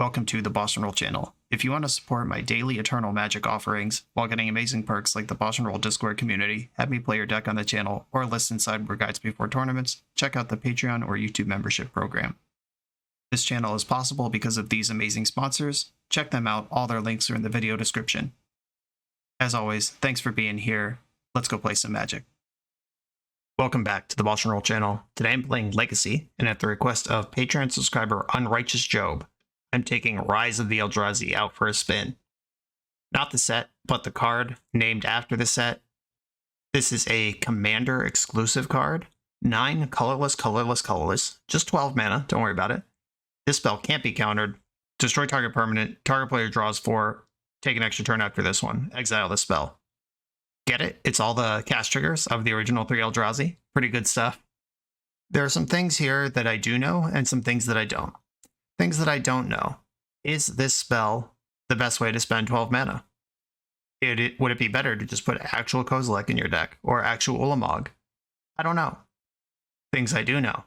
Welcome to the BoshNRoll channel. If you want to support my daily Eternal Magic offerings while getting amazing perks like the BoshNRoll Discord community, have me play your deck on the channel, or listen sideboard guides before tournaments, check out the Patreon or YouTube membership program. This channel is possible because of these amazing sponsors. Check them out, all their links are in the video description. As always, thanks for being here. Let's go play some Magic. Welcome back to the BoshNRoll channel. Today I'm playing Legacy, and at the request of Patreon subscriber Unrighteous Job, I'm taking Rise of the Eldrazi out for a spin. Not the set, but the card named after the set. This is a Commander exclusive card. 9 colorless, just 12 mana, don't worry about it. This spell can't be countered. Destroy target permanent, target player draws 4, take an extra turn after this one, exile the spell. Get it? It's all the cast triggers of the original 3 Eldrazi. Pretty good stuff. There are some things here that I do know, and some things that I don't. Things that I don't know. Is this spell the best way to spend 12 mana? Would it be better to just put actual Kozilek in your deck, or actual Ulamog? I don't know. Things I do know.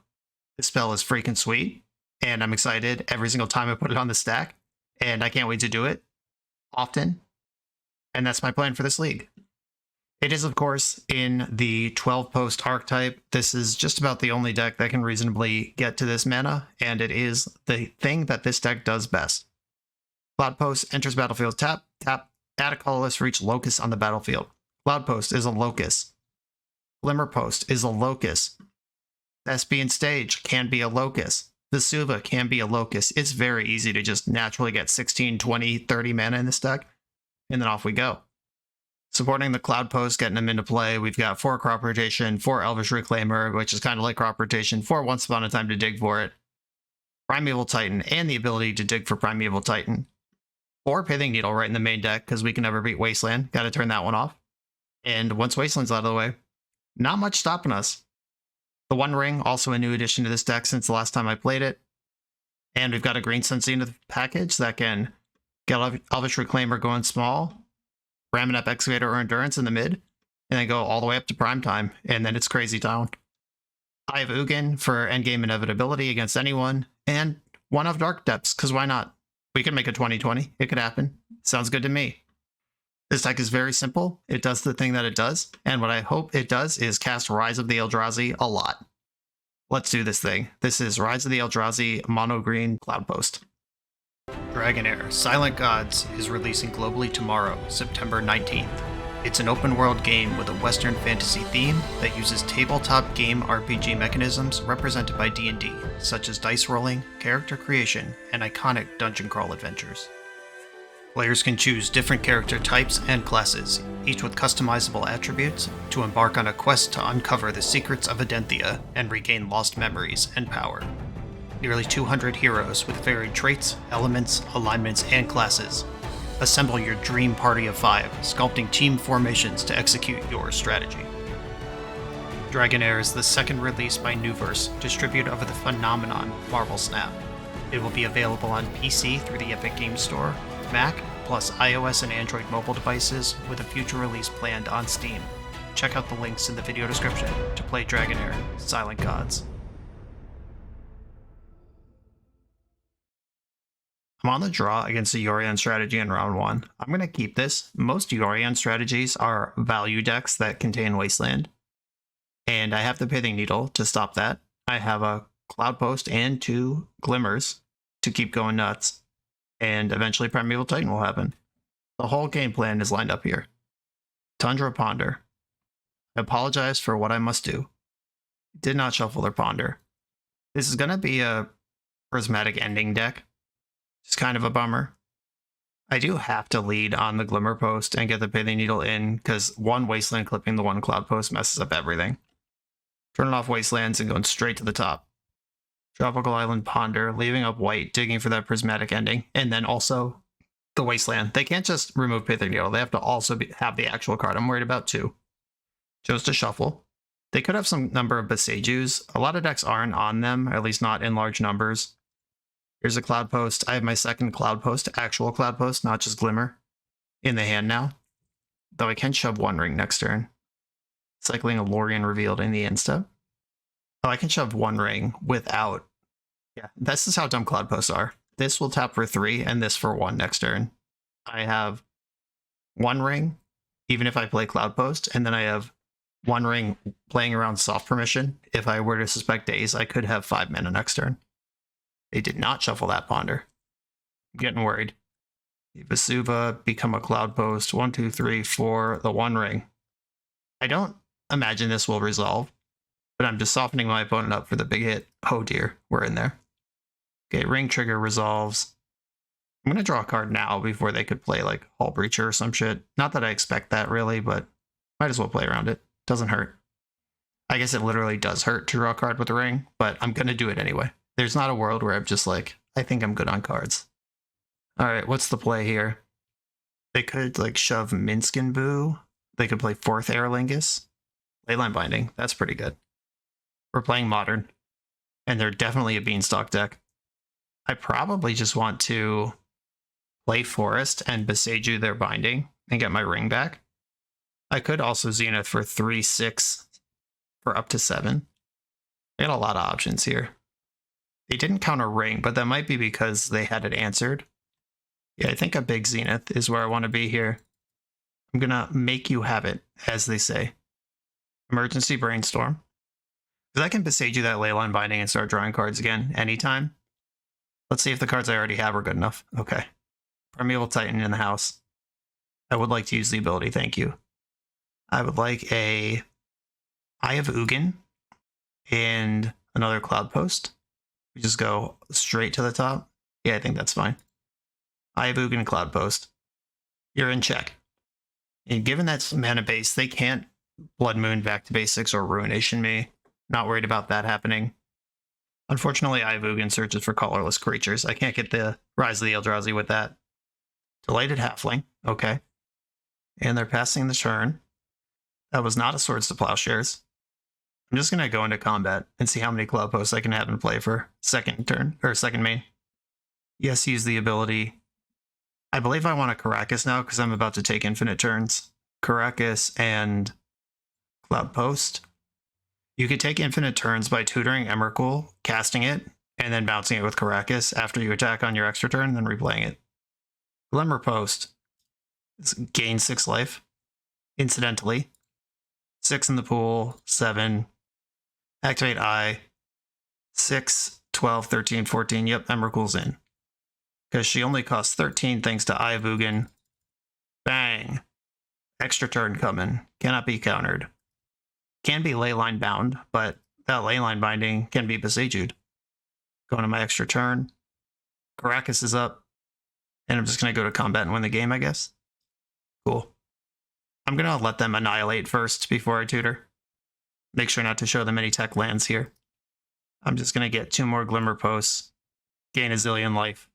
This spell is freaking sweet, and I'm excited every single time I put it on the stack, and I can't wait to do it often, and that's my plan for this league. It is, of course, in the 12-post archetype. This is just about the only deck that can reasonably get to this mana, and it is the thing that this deck does best. Cloudpost enters battlefield, tap, add a colorless for each locus on the battlefield. Cloudpost is a locus. Glimmerpost is a locus. SB and Stage can be a locus. Vesuva can be a locus. It's very easy to just naturally get 16, 20, 30 mana in this deck, and then off we go. Supporting the Cloudpost, getting them into play, we've got 4 Crop Rotation, 4 Elvish Reclaimer, which is kind of like Crop Rotation, 4 Once Upon a Time to dig for it, Primeval Titan, and the ability to dig for Primeval Titan. 4 Pithing Needle right in the main deck, because we can never beat Wasteland. Got to turn that one off. And once Wasteland's out of the way, not much stopping us. The One Ring, also a new addition to this deck since the last time I played it. And we've got a green Sensei in the package that can get Elvish Reclaimer going small, ramming up Excavator or Endurance in the mid, and then go all the way up to prime time, and then it's crazy town. I have Ugin for endgame inevitability against anyone, and one of Dark Depths, because why not? We can make a 20/20. It could happen. Sounds good to me. This deck is very simple. It does the thing that it does, and what I hope it does is cast Rise of the Eldrazi a lot. Let's do this thing. This is Rise of the Eldrazi Mono Green Cloudpost. Dragonheir Silent Gods is releasing globally tomorrow, September 19th. It's an open-world game with a Western fantasy theme that uses tabletop game RPG mechanisms represented by D&D, such as dice rolling, character creation, and iconic dungeon crawl adventures. Players can choose different character types and classes, each with customizable attributes, to embark on a quest to uncover the secrets of Adenthia and regain lost memories and power. Nearly 200 heroes with varied traits, elements, alignments, and classes. Assemble your dream party of 5, sculpting team formations to execute your strategy. Dragonheir is the second release by Newverse, distributed over the phenomenon Marvel Snap. It will be available on PC through the Epic Games Store, Mac, plus iOS and Android mobile devices, with a future release planned on Steam. Check out the links in the video description to play Dragonheir Silent Gods. I'm on the draw against the Yorion strategy in round 1. I'm going to keep this. Most Yorion strategies are value decks that contain Wasteland, and I have the Pithing Needle to stop that. I have a Cloudpost and 2 Glimmers to keep going nuts, and eventually Primeval Titan will happen. The whole game plan is lined up here. Tundra Ponder. I apologize for what I must do. Did not shuffle their Ponder. This is going to be a Prismatic Ending deck. It's kind of a bummer. I do have to lead on the Glimmerpost and get the Pithing Needle in, because one Wasteland clipping the one Cloudpost messes up everything. Turning off Wastelands and going straight to the top. Tropical Island Ponder, leaving up white, digging for that Prismatic Ending, and then also the Wasteland. They can't just remove Pithing Needle, they have to also have the actual card. I'm worried about 2. Chose to shuffle. They could have some number of Besejus. A lot of decks aren't on them, or at least not in large numbers. Here's a Cloudpost. I have my second Cloudpost, actual Cloudpost, not just Glimmer, in the hand now. Though I can shove One Ring next turn. Cycling a Lorien Revealed in the end step. Oh, I can shove One Ring without... Yeah, this is how dumb Cloudposts are. this will tap for 3 and this for 1 next turn. I have 1 ring, even if I play Cloudpost, and then I have 1 ring playing around soft permission. If I were to suspect Daze, I could have 5 mana next turn. They did not shuffle that Ponder. I'm getting worried. Vesuva, become a Cloudpost. 1, 2, 3, 4, the 1 ring. I don't imagine this will resolve, but I'm just softening my opponent up for the big hit. Oh dear, we're in there. Okay, ring trigger resolves. I'm going to draw a card now before they could play like Hull Breacher or some shit. Not that I expect that really, but might as well play around it. Doesn't hurt. I guess it literally does hurt to draw a card with a ring, but I'm going to do it anyway. There's not a world where I'm just like, I think I'm good on cards. All right, what's the play here? They could like shove Minsk and Boo. They could play 4th Aer Lingus. Leyline Binding, that's pretty good. We're playing Modern, and they're definitely a Beanstalk deck. I probably just want to play Forest and Beseiju their Binding and get my ring back. I could also Zenith for 3/6 for up to 7. I got a lot of options here. They didn't count a ring, but that might be because they had it answered. Yeah, I think a big Zenith is where I want to be here. I'm going to make you have it, as they say. Emergency Brainstorm. Because I can Beseiju that Leyline Binding and start drawing cards again anytime. Let's see if the cards I already have are good enough. Okay. Primeval Titan in the house. I would like to use the ability, thank you. I would like a Eye of Ugin and another Cloudpost. We just go straight to the top. Yeah, I think that's fine. Eye of Ugin, Cloudpost. You're in check. And given that's mana base, they can't Blood Moon back to basics or Ruination me. Not worried about that happening. Unfortunately, Eye of Ugin searches for colorless creatures. I can't get the Rise of the Eldrazi with that. Delighted Halfling. Okay. And they're passing the turn. That was not a Swords to Plowshares. I'm just going to go into combat and see how many Cloudposts I can have in play for second turn, or second main. Yes, use the ability. I believe I want a Caracas now because I'm about to take infinite turns. Caracas and Cloudpost. You could take infinite turns by tutoring Emrakul, casting it, and then bouncing it with Caracas after you attack on your extra turn, and then replaying it. Glimmerpost. Gain 6 life. Incidentally. 6 in the pool, 7. Activate Eye. 6, 12, 13, 14. Yep, Emrakul's in. Because she only costs 13 thanks to Eye of Ugin. Bang. Extra turn coming. Cannot be countered. Can be Leyline bound, but that Leyline binding can be Besiege'd. Going to my extra turn. Caracas is up. And I'm just going to go to combat and win the game, I guess. Cool. I'm going to let them annihilate first before I tutor. Make sure not to show them any tech lands here. I'm just going to get 2 more Glimmer Posts. Gain a zillion life.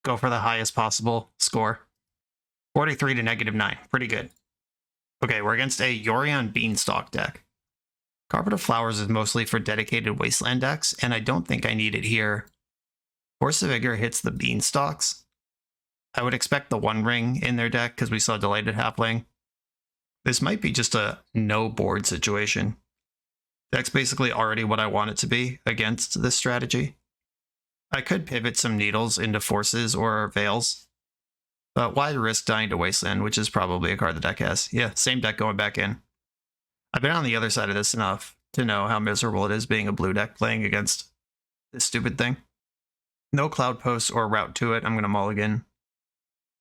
Go for the highest possible score. 43 to -9. Pretty good. Okay, we're against a Yorion Beanstalk deck. Carpet of Flowers is mostly for dedicated Wasteland decks, and I don't think I need it here. Force of Vigor hits the Beanstalks. I would expect the 1 ring in their deck because we saw Delighted Halfling. This might be just a no board situation. Deck's basically already what I want it to be against this strategy. I could pivot some Needles into Forces or Veils, but why risk dying to Wasteland, which is probably a card the deck has. Yeah, same deck going back in. I've been on the other side of this enough to know how miserable it is being a blue deck playing against this stupid thing. No Cloudpost or route to it. I'm going to mulligan.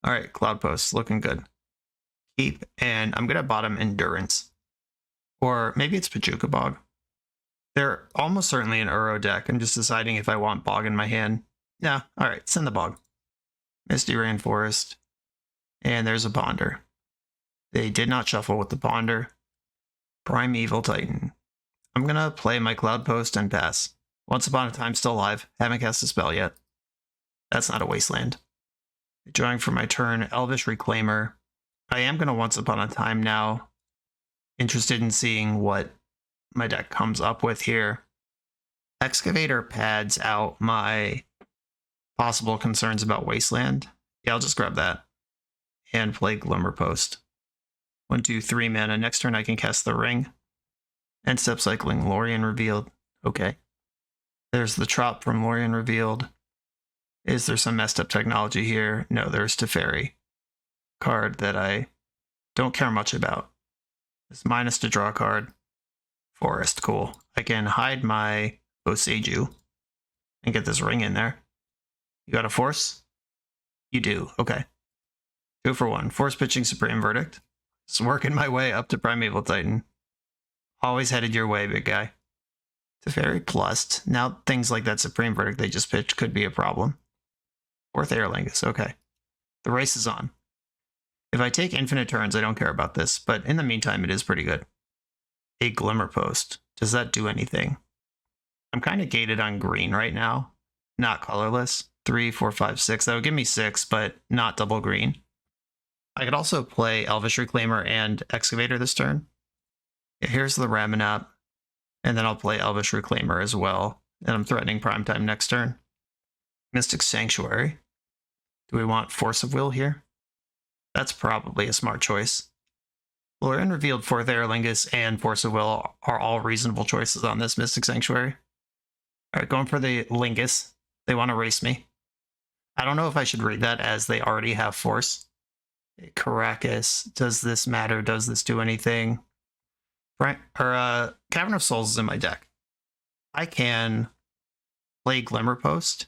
All right, Cloudpost, looking good. Keep, and I'm going to bottom Endurance. Or maybe it's Pachuca Bog. They're almost certainly an Uro deck. I'm just deciding if I want Bog in my hand. Nah, all right, send the Bog. Misty Rainforest. And there's a Ponder. They did not shuffle with the Ponder. Primeval Titan. I'm going to play my Cloudpost and pass. Once Upon a Time still alive. Haven't cast a spell yet. That's not a Wasteland. Drawing for my turn, Elvish Reclaimer. I am going to Once Upon a Time now. Interested in seeing what my deck comes up with here. Excavator pads out my possible concerns about Wasteland. Yeah, I'll just grab that. And play Glimmerpost. 1, 2, 3 mana. Next turn I can cast the Ring. End step cycling Lorien Revealed. Okay. There's the Trop from Lorien Revealed. Is there some messed up technology here? No, there's Teferi. Card that I don't care much about. It's minus to draw card. Forest, cool. I can hide my Boseiju and get this ring in there. You got a force? You do, okay. 2 for 1. Force pitching Supreme Verdict. Just working my way up to Primeval Titan. Always headed your way, big guy. Teferi plus. Now things like that Supreme Verdict they just pitched could be a problem. 4th Air Lingus, okay. The race is on. If I take infinite turns, I don't care about this, but in the meantime, it is pretty good. A Glimmerpost. Does that do anything? I'm kind of gated on green right now. Not colorless. 3, 4, 5, 6. That would give me 6, but not double green. I could also play Elvish Reclaimer and Excavator this turn. Yeah, here's the Ramanap, and then I'll play Elvish Reclaimer as well, and I'm threatening Primetime next turn. Mystic Sanctuary. Do we want Force of Will here? That's probably a smart choice. Lorien revealed 4th Air Lingus and Force of Will are all reasonable choices on this Mystic Sanctuary. Alright, going for the Lingus. They want to race me. I don't know if I should read that as they already have Force. Caracas. Does this matter? Does this do anything? Cavern of Souls is in my deck. I can play Glimmerpost,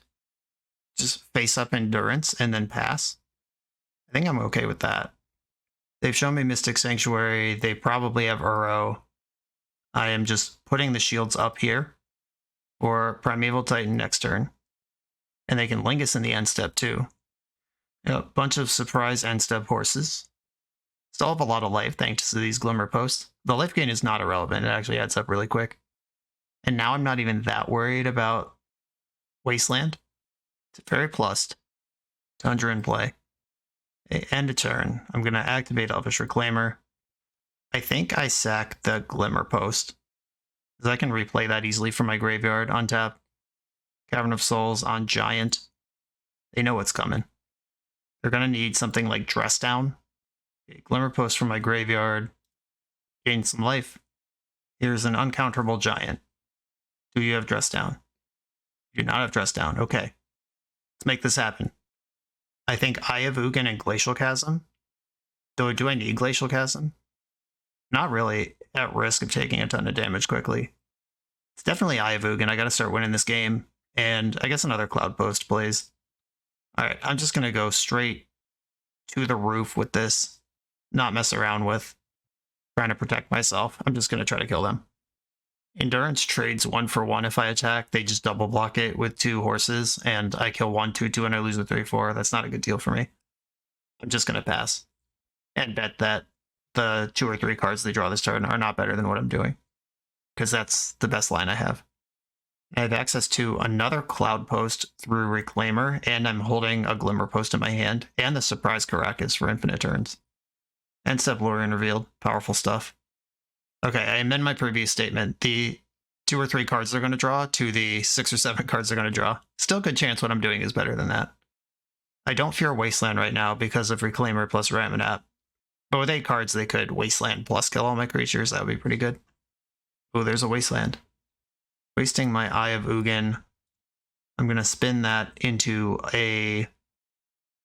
just face up Endurance, and then pass. I think I'm okay with that. They've shown me Mystic Sanctuary. They probably have Uro. I am just putting the shields up here for Primeval Titan next turn. And they can Lingus in the end step too. A bunch of surprise end step horses. Still have a lot of life thanks to these Glimmerposts. The life gain is not irrelevant. It actually adds up really quick. And now I'm not even that worried about Wasteland. It's very plussed. Tundra in play. End a turn. I'm going to activate Elvish Reclaimer. I think I sack the Glimmerpost, because I can replay that easily from my graveyard on tap. Cavern of Souls on Giant. They know what's coming. They're going to need something like Dress Down. Okay, Glimmerpost from my graveyard. Gain some life. Here's an uncounterable Giant. Do you have Dress Down? You do not have Dress Down. Okay. Let's make this happen. I think Eye of Ugin and Glacial Chasm. Though, do I need Glacial Chasm? Not really at risk of taking a ton of damage quickly. It's definitely Eye of Ugin. I gotta start winning this game. And I guess another Cloudpost plays. Alright, I'm just gonna go straight to the roof with this. Not mess around with trying to protect myself. I'm just gonna try to kill them. Endurance trades 1 for 1 if I attack. They just double block it with 2 horses, and I kill 1, 2, 2, and I lose a 3, 4. That's not a good deal for me. I'm just going to pass. And bet that the 2 or 3 cards they draw this turn are not better than what I'm doing. Because that's the best line I have. I have access to another Cloudpost through Reclaimer, and I'm holding a Glimmerpost in my hand, and the Surprise Caracas for infinite turns. End step Lorien revealed. Powerful stuff. Okay, I amend my previous statement. The 2 or 3 cards they're going to draw to the 6 or 7 cards they're going to draw. Still a good chance what I'm doing is better than that. I don't fear Wasteland right now because of Reclaimer plus Ramanap. But with 8 cards, they could Wasteland plus kill all my creatures. That would be pretty good. Oh, there's a Wasteland. Wasting my Eye of Ugin. I'm going to spin that into a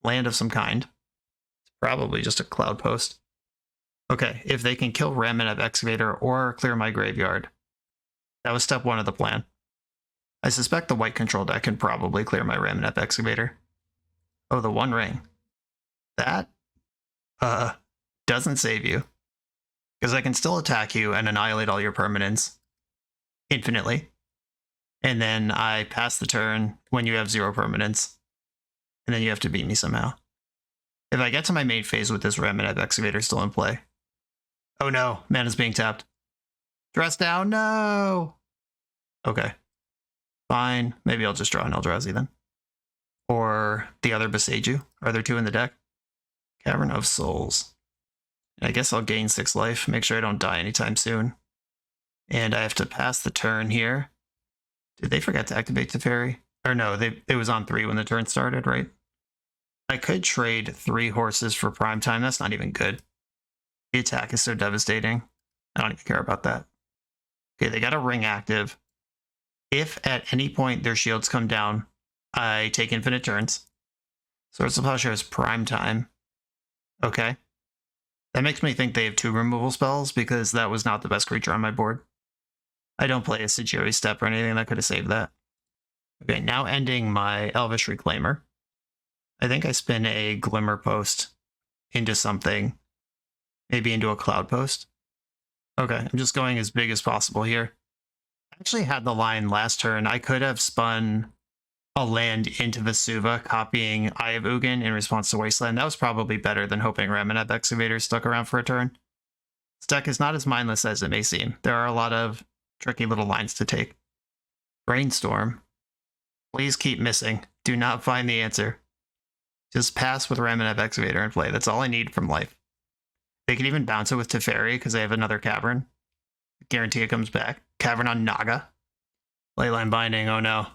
land of some kind. It's probably just a Cloudpost. Okay, if they can kill Ramanap Excavator or clear my graveyard. That was step 1 of the plan. I suspect the white control deck can probably clear my Ramanap Excavator. Oh, the 1 ring. That doesn't save you. Because I can still attack you and annihilate all your permanents infinitely. And then I pass the turn when you have 0 permanents. And then you have to beat me somehow. If I get to my main phase with this Ramanap Excavator still in play. Oh no, mana's being tapped. Dress down, no! Okay. Fine, maybe I'll just draw an Eldrazi then. Or the other Boseiju. Are there 2 in the deck? Cavern of Souls. I guess I'll gain 6 life, make sure I don't die anytime soon. And I have to pass the turn here. Did they forget to activate Teferi? Or no, it was on 3 when the turn started, right? I could trade 3 horses for Primetime, that's not even good. The attack is so devastating. I don't even care about that. Okay, they got a ring active. If at any point their shields come down, I take infinite turns. Swords of Plowshare is prime time. Okay. That makes me think they have 2 removal spells, because that was not the best creature on my board. I don't play a Sagittarius Step or anything that could have saved that. Okay, now ending my Elvish Reclaimer. I think I spin a Glimmer Post into something. Maybe into a Cloudpost. Okay, I'm just going as big as possible here. I actually had the line last turn. I could have spun a land into Vesuva, copying Eye of Ugin in response to Wasteland. That was probably better than hoping Ramaneth Excavator stuck around for a turn. This deck is not as mindless as it may seem. There are a lot of tricky little lines to take. Brainstorm. Please keep missing. Do not find the answer. Just pass with Ramaneth Excavator and play. That's all I need from life. They can even bounce it with Teferi because they have another Cavern. Guarantee it comes back. Cavern on Naga. Leyline Binding, oh no.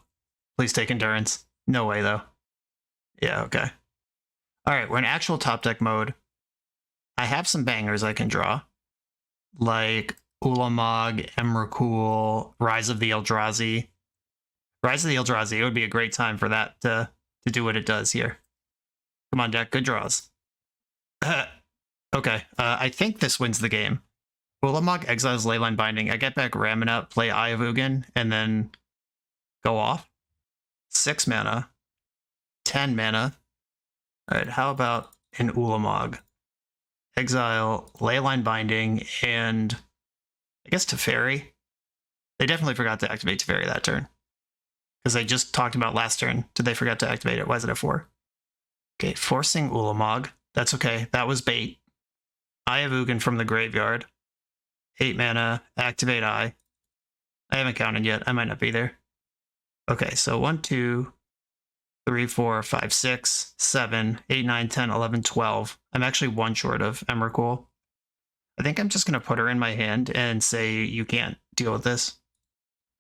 Please take Endurance. No way though. Yeah, okay. Alright, we're in actual top deck mode. I have some bangers I can draw. Like Ulamog, Emrakul, Rise of the Eldrazi. Rise of the Eldrazi, it would be a great time for that to do what it does here. Come on, deck, good draws. Okay, I think this wins the game. Ulamog exiles Leyline Binding. I get back Ramaneth, play Eye of Ugin, and then go off. 6 mana. 10 mana. Alright, how about an Ulamog? Exile, Leyline Binding, and I guess Teferi. They definitely forgot to activate Teferi that turn. Because they just talked about last turn. Did they forget to activate it? Why is it at 4? Okay, forcing Ulamog. That's okay. That was bait. Eye of Ugin from the graveyard. 8 mana, activate Eye. I haven't counted yet. I might not be there. Okay, so 1, 2, 3, 4, 5, 6, 7, 8, 9, 10, 11, 12. I'm actually 1 short of Emrakul. I think I'm just going to put her in my hand and say you can't deal with this.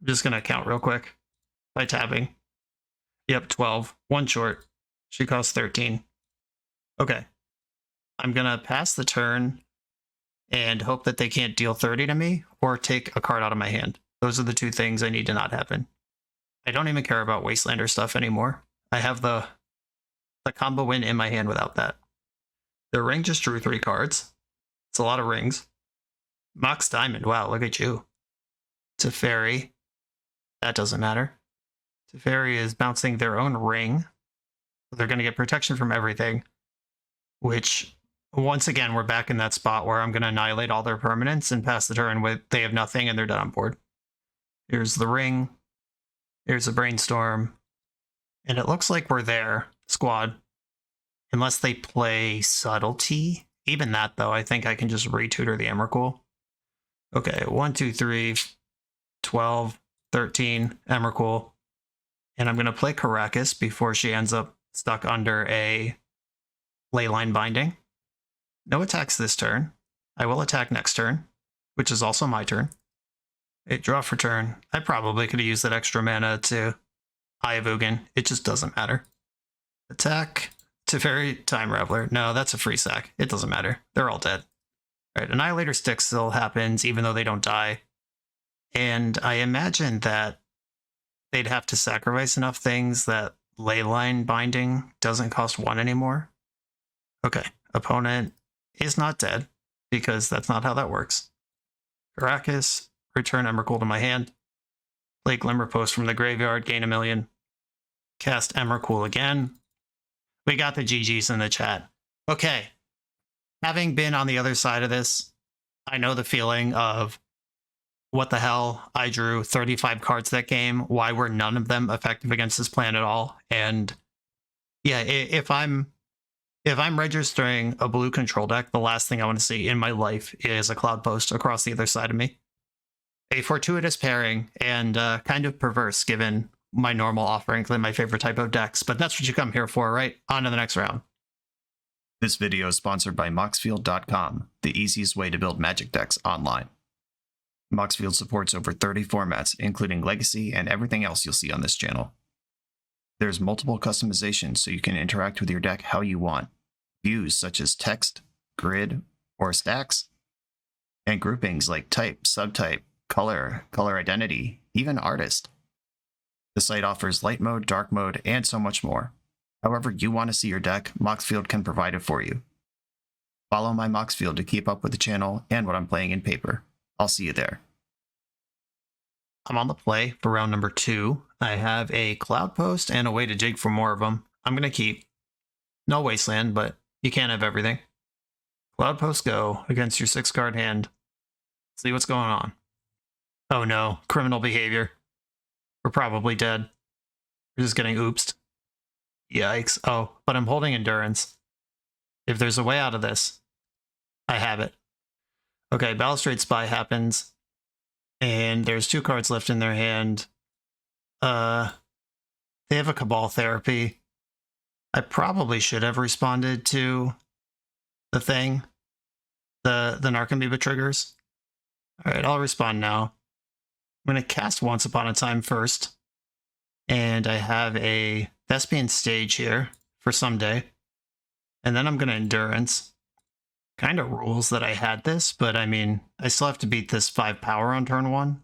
I'm just going to count real quick by tapping. Yep, 12. 1 short. She costs 13. Okay. I'm going to pass the turn and hope that they can't deal 30 to me or take a card out of my hand. Those are the 2 things I need to not happen. I don't even care about Wastelander stuff anymore. I have the combo win in my hand without that. The ring just drew 3 cards. It's a lot of rings. Mox Diamond, wow, look at you. Teferi, that doesn't matter. Teferi is bouncing their own ring. They're going to get protection from everything, which, once again, we're back in that spot where I'm going to annihilate all their permanents and pass the turn with they have nothing and they're done on board. Here's the ring. Here's a Brainstorm. And it looks like we're there, squad. Unless they play Subtlety. Even that, though, I think I can just retutor the Emrakul. Okay, 1, 2, 3, 12, 13, Emrakul. And I'm going to play Karakas before she ends up stuck under a Leyline Binding. No attacks this turn. I will attack next turn, which is also my turn. Draw for turn. I probably could have used that extra mana to Eye of Ugin. It just doesn't matter. Attack. Teferi, Time Raveler. No, that's a free sack. It doesn't matter. They're all dead. All right, Annihilator Stick still happens, even though they don't die. And I imagine that they'd have to sacrifice enough things that Leyline Binding doesn't cost 1 anymore. Okay, opponent is not dead, because that's not how that works. Karakas, return Emrakul to my hand. Play Glimmer Post from the graveyard, gain 1,000,000. Cast Emrakul again. We got the GGs in the chat. Okay, having been on the other side of this, I know the feeling of what the hell, I drew 35 cards that game. Why were none of them effective against this plan at all? And yeah, if I'm registering a blue control deck, the last thing I want to see in my life is a Cloudpost across the other side of me. A fortuitous pairing and kind of perverse given my normal offerings and my favorite type of decks, but that's what you come here for, right? On to the next round. This video is sponsored by Moxfield.com, the easiest way to build Magic decks online. Moxfield supports over 30 formats, including Legacy and everything else you'll see on this channel. There's multiple customizations so you can interact with your deck how you want. Views such as text, grid, or stacks, and groupings like type, subtype, color, color identity, even artist. The site offers light mode, dark mode, and so much more. However you want to see your deck, Moxfield can provide it for you. Follow my Moxfield to keep up with the channel and what I'm playing in paper. I'll see you there. I'm on the play for round number 2. I have a Cloudpost and a way to dig for more of them. I'm going to keep. No Wasteland, but you can't have everything. Cloudpost go against your 6-card hand. See what's going on. Oh no, criminal behavior. We're probably dead. We're just getting oopsed. Yikes. Oh, but I'm holding Endurance. If there's a way out of this, I have it. Okay, Balustrade Spy happens. And there's 2 cards left in their hand. They have a Cabal Therapy. I probably should have responded to the thing. The Narcomoeba triggers. Alright, I'll respond now. I'm going to cast Once Upon a Time first. And I have a Thespian Stage here for someday. And then I'm going to Endurance. Kind of rules that I had this, but I mean, I still have to beat this 5 power on turn 1.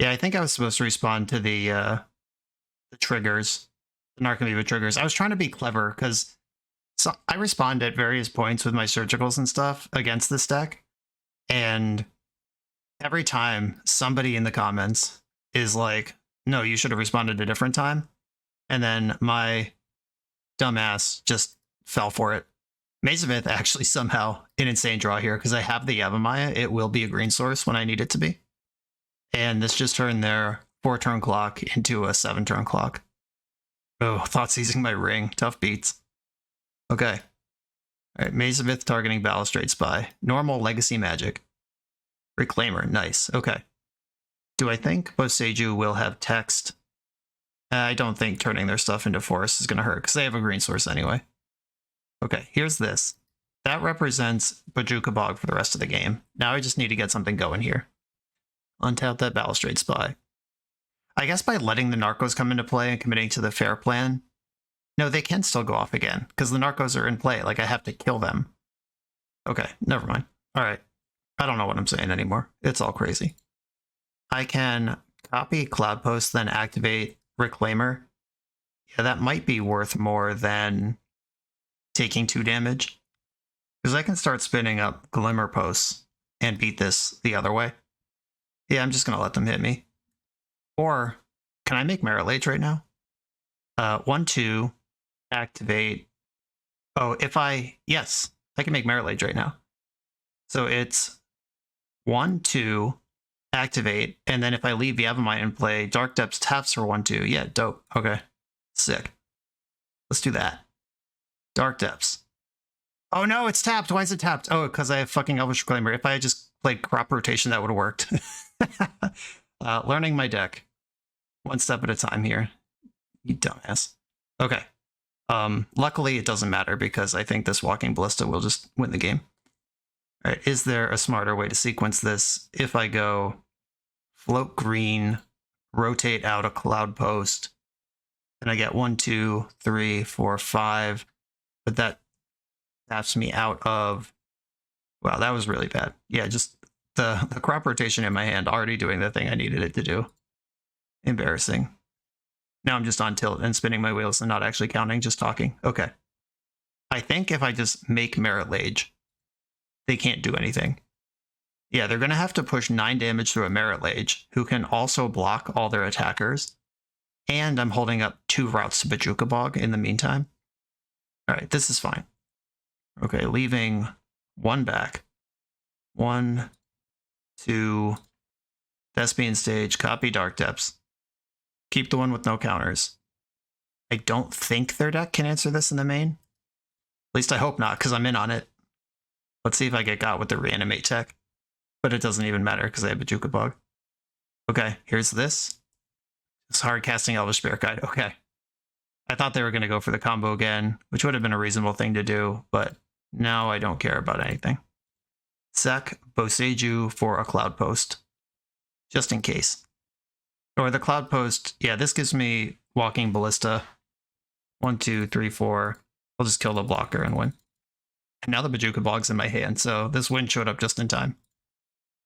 Yeah, I think I was supposed to respond to the triggers. The Narcomoeba triggers. I was trying to be clever, because I respond at various points with my surgicals and stuff against this deck. And every time somebody in the comments is like, no, you should have responded a different time. And then my dumbass just fell for it. Maze of Ith actually somehow an insane draw here, because I have the Yavimaya. It will be a green source when I need it to be. And this just turned their 4-turn clock into a 7-turn clock. Oh, thought seizing my ring. Tough beats. Okay. Alright, Maze of Ith targeting Balustrade Spy. Normal Legacy Magic. Reclaimer, nice. Okay. Do I think Boseiju will have text? I don't think turning their stuff into forest is going to hurt, because they have a green source anyway. Okay, here's this. That represents Bojuka Bog for the rest of the game. Now I just need to get something going here. Untap that Balustrade Spy. I guess by letting the Narcos come into play and committing to the fair plan... No, they can still go off again, because the Narcos are in play. Like, I have to kill them. Okay, never mind. Alright. I don't know what I'm saying anymore. It's all crazy. I can copy Cloudpost, then activate Reclaimer. Yeah, that might be worth more than taking 2 damage. Because I can start spinning up Glimmer Posts and beat this the other way. Yeah, I'm just going to let them hit me. Or, can I make Merit Lage right now? 1-2, activate. Oh, yes, I can make Merit Lage right now. So it's 1-2, activate, and then if I leave Yavimaya in play, Dark Depths taps for 1-2. Yeah, dope. Okay, sick. Let's do that. Dark Depths. Oh no, it's tapped. Why is it tapped? Oh, because I have fucking Elvish Reclaimer. If I had just played Crop Rotation, that would have worked. Learning my deck. One step at a time here. You dumbass. Okay. Luckily, it doesn't matter, because I think this Walking Ballista will just win the game. All right, is there a smarter way to sequence this? If I go float green, rotate out a Cloudpost, then I get 1, 2, 3, 4, 5. But that taps me out of... Wow, that was really bad. Yeah, just the Crop Rotation in my hand already doing the thing I needed it to do. Embarrassing. Now I'm just on tilt and spinning my wheels and not actually counting, just talking. Okay. I think if I just make Merit Lage, they can't do anything. Yeah, they're going to have to push 9 damage through a Merit Lage, who can also block all their attackers. And I'm holding up 2 routes to Bojuka Bog in the meantime. Alright, this is fine. Okay, leaving 1 back. 1, 2, Thespian Stage, copy Dark Depths. Keep the one with no counters. I don't think their deck can answer this in the main. At least I hope not, because I'm in on it. Let's see if I get got with the Reanimate tech. But it doesn't even matter, because I have Bojuka Bog. Okay, here's this. It's hard casting Elvish Spirit Guide. Okay. I thought they were going to go for the combo again, which would have been a reasonable thing to do, but now I don't care about anything. Sack Boseiju for a Cloudpost, just in case. Or the Cloudpost, yeah, this gives me Walking Ballista. 1, 2, 3, 4. I'll just kill the blocker and win. And now the Bojuka Bog's in my hand, so this win showed up just in time.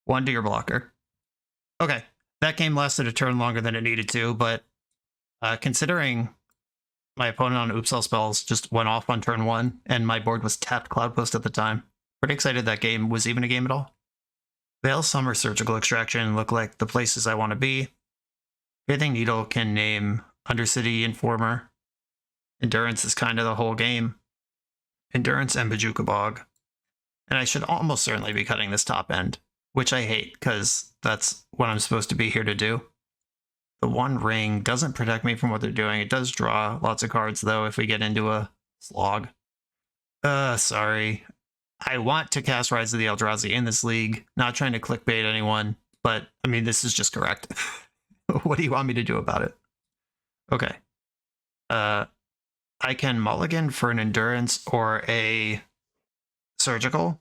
1 to your blocker. Okay, that game lasted a turn longer than it needed to, but Considering my opponent on Oopsal spells just went off on turn 1, and my board was tapped Cloudpost at the time. Pretty excited that game was even a game at all. Veil, Summer, Surgical Extraction look like the places I want to be. Pithing Needle can name Undercity, Informer. Endurance is kind of the whole game. Endurance and Bajuka Bog. And I should almost certainly be cutting this top end, which I hate, because that's what I'm supposed to be here to do. The One Ring doesn't protect me from what they're doing. It does draw lots of cards, though, if we get into a slog. Sorry. I want to cast Rise of the Eldrazi in this league. Not trying to clickbait anyone, but, I mean, this is just correct. What do you want me to do about it? Okay. I can mulligan for an Endurance or a Surgical,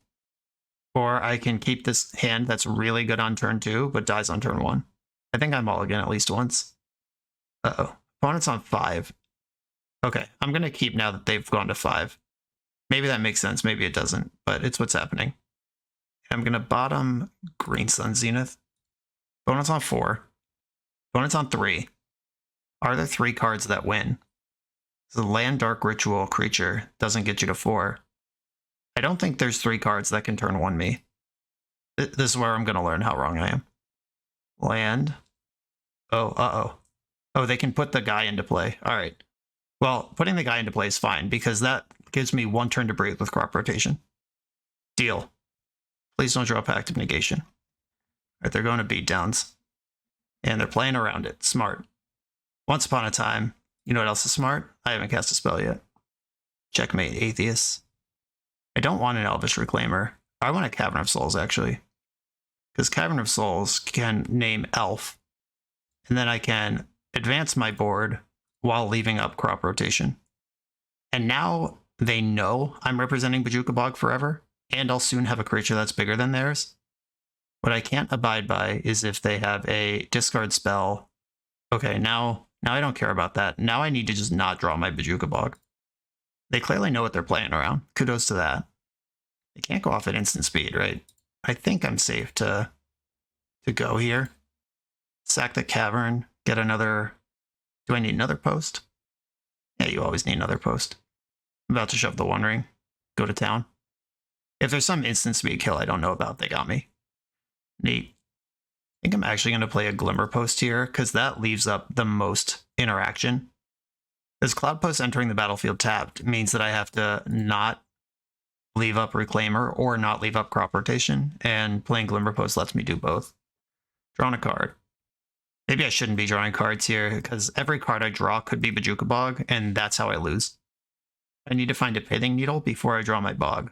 or I can keep this hand that's really good on turn 2, but dies on turn 1. I think I mulligan at least once. Uh-oh. Opponent's on 5. Okay, I'm going to keep now that they've gone to 5. Maybe that makes sense, maybe it doesn't, but it's what's happening. I'm going to bottom Green Sun Zenith. Opponent's on 4. Opponent's on 3. Are there 3 cards that win? The Land Dark Ritual creature doesn't get you to 4. I don't think there's 3 cards that can turn 1 me. This is where I'm going to learn how wrong I am. Land. Oh, uh-oh. Oh, they can put the guy into play. All right. Well, putting the guy into play is fine, because that gives me 1 turn to breathe with crop rotation. Deal. Please don't draw Pact of Negation. All right, they're going to beatdowns. And they're playing around it. Smart. Once upon a time, you know what else is smart? I haven't cast a spell yet. Checkmate, Atheists. I don't want an Elvish Reclaimer. I want a Cavern of Souls, actually. Because Cavern of Souls can name Elf. And then I can advance my board while leaving up crop rotation. And now they know I'm representing Bajuka Bog forever, and I'll soon have a creature that's bigger than theirs. What I can't abide by is if they have a discard spell. Okay, now I don't care about that. Now I need to just not draw my Bajuka Bog. They clearly know what they're playing around. Kudos to that. They can't go off at instant speed, right? I think I'm safe to go here. Sack the Cavern, get another... Do I need another post? Yeah, you always need another post. I'm about to shove the One Ring. Go to town. If there's some instant speed kill I don't know about, they got me. Neat. I think I'm actually going to play a Glimmer Post here, because that leaves up the most interaction. Because Cloudpost entering the battlefield tapped means that I have to not leave up Reclaimer or not leave up crop rotation, and playing Glimmer Post lets me do both. Drawing a card. Maybe I shouldn't be drawing cards here, because every card I draw could be Bajuka Bog, and that's how I lose. I need to find a Pithing Needle before I draw my Bog.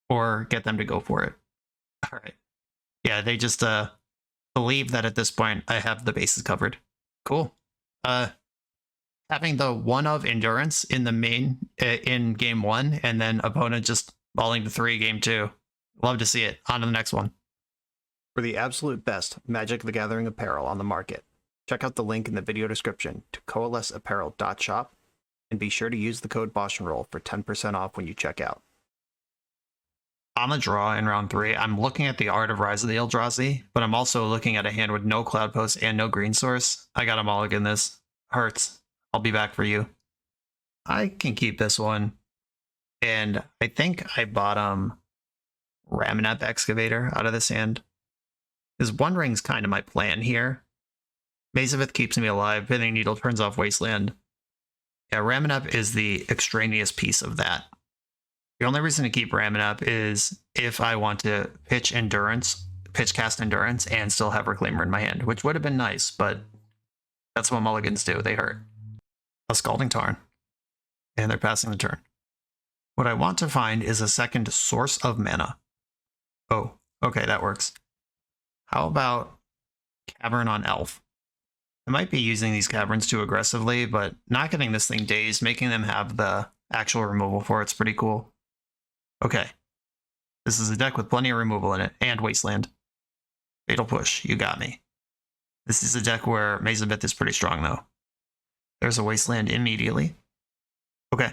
Or get them to go for it. Alright. Yeah, they just believe that at this point I have the bases covered. Cool. Having the 1 of Endurance in the main in game 1, and then opponent just falling to 3 game 2. Love to see it. On to the next one. For the absolute best Magic the Gathering apparel on the market, check out the link in the video description to coalesceapparel.shop, and be sure to use the code BoshNRoll for 10% off when you check out. On the draw in round 3, I'm looking at the art of Rise of the Eldrazi, but I'm also looking at a hand with no Cloudpost and no green source. I got a mulligan this. Hurts. I'll be back for you. I can keep this one. And I think I bottom Ramunap Excavator out of this hand. Because One Ring's kind of my plan here. Mazavith keeps me alive. Pithing Needle turns off Wasteland. Yeah, Ramunap is the extraneous piece of that. The only reason to keep Ramunap is if I want to pitch cast Endurance, and still have Reclaimer in my hand, which would have been nice, but that's what mulligans do. They hurt. A Scalding Tarn. And they're passing the turn. What I want to find is a second source of mana. Oh, okay, that works. How about Cavern on Elf? I might be using these Caverns too aggressively, but not getting this thing dazed, making them have the actual removal for it's pretty cool. Okay. This is a deck with plenty of removal in it, and Wasteland. Fatal Push, you got me. This is a deck where Mazavith is pretty strong, though. There's a Wasteland immediately. Okay.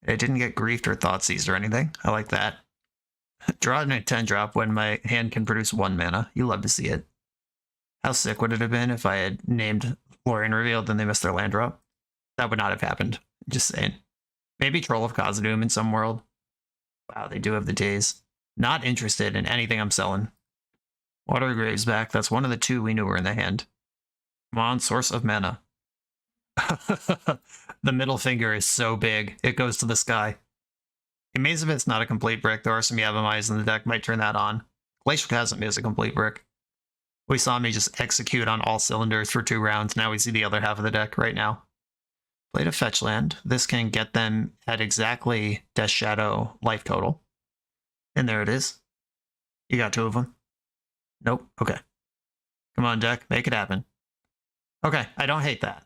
I didn't get griefed or thought seized or anything. I like that. Draw a 10-drop when my hand can produce 1 mana. You love to see it. How sick would it have been if I had named Lorien revealed, then they missed their land drop. That would not have happened. Just saying. Maybe Troll of Khazad-dûm in some world. Wow, they do have the days. Not interested in anything I'm selling. Water Graves back. That's one of the two we knew were in the hand. Come on, source of mana. The middle finger is so big, it goes to the sky. Maze of It's not a complete brick. There are some Yavimais in the deck, might turn that on. Glacial Chasm is a complete brick. We saw me just execute on all cylinders for 2 rounds. Now we see the other half of the deck right now. Played a fetch land. This can get them at exactly Death Shadow life total. And there it is. You got 2 of them. Nope. Okay. Come on, deck. Make it happen. Okay, I don't hate that.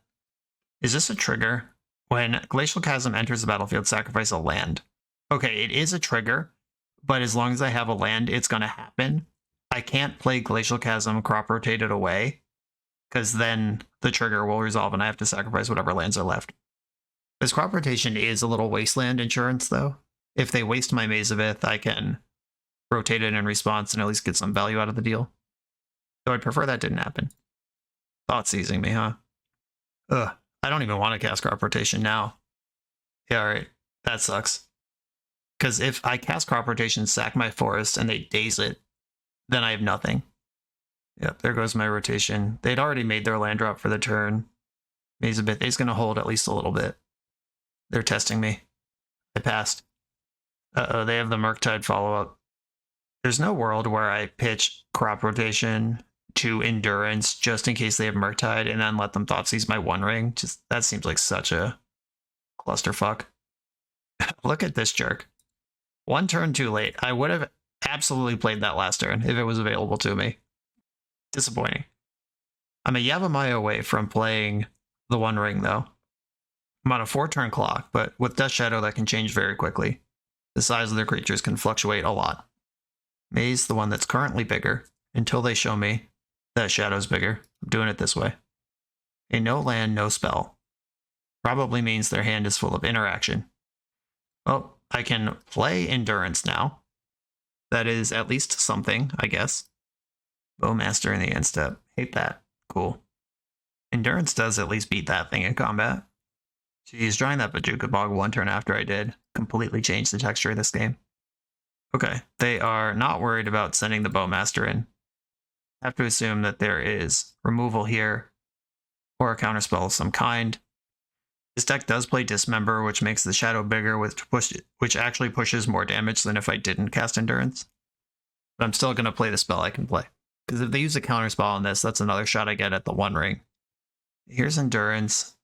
Is this a trigger? When Glacial Chasm enters the battlefield, sacrifice a land. Okay, it is a trigger, but as long as I have a land, it's going to happen. I can't play Glacial Chasm crop rotated away, because then the trigger will resolve and I have to sacrifice whatever lands are left. This crop rotation is a little wasteland insurance, though. If they waste my Maze of Ith, I can rotate it in response and at least get some value out of the deal. Though I'd prefer that didn't happen. Thought seizing me, huh? Ugh, I don't even want to cast crop rotation now. Yeah, alright. That sucks. Because if I cast crop rotation, sack my forest, and they daze it, then I have nothing. Yep, there goes my rotation. They'd already made their land drop for the turn. Maze of Ith is going to hold at least a little bit. They're testing me. I passed. Uh-oh, they have the Murktide follow-up. There's no world where I pitch crop rotation to Endurance just in case they have Murktide and then let them Thoughtseize my One Ring. Just that seems like such a clusterfuck. Look at this jerk. 1 turn too late. I would have absolutely played that last turn if it was available to me. Disappointing. I'm a Yavimaya away from playing the One Ring, though. I'm on a 4-turn clock, but with Death Shadow, that can change very quickly. The size of their creatures can fluctuate a lot. Maze, the one that's currently bigger, until they show me that Shadow's bigger. I'm doing it this way. A no land, no spell. Probably means their hand is full of interaction. Oh, I can play Endurance now. That is at least something, I guess. Bowmaster in the end step. Hate that. Cool. Endurance does at least beat that thing in combat. Jeez, drawing that Bajuka Bog 1 turn after I did completely changed the texture of this game. Okay, they are not worried about sending the Bowmaster in. I have to assume that there is removal here, or a counterspell of some kind. This deck does play Dismember, which makes the Shadow bigger, which actually pushes more damage than if I didn't cast Endurance. But I'm still going to play the spell I can play. Because if they use a counterspell on this, that's another shot I get at the One Ring. Here's Endurance.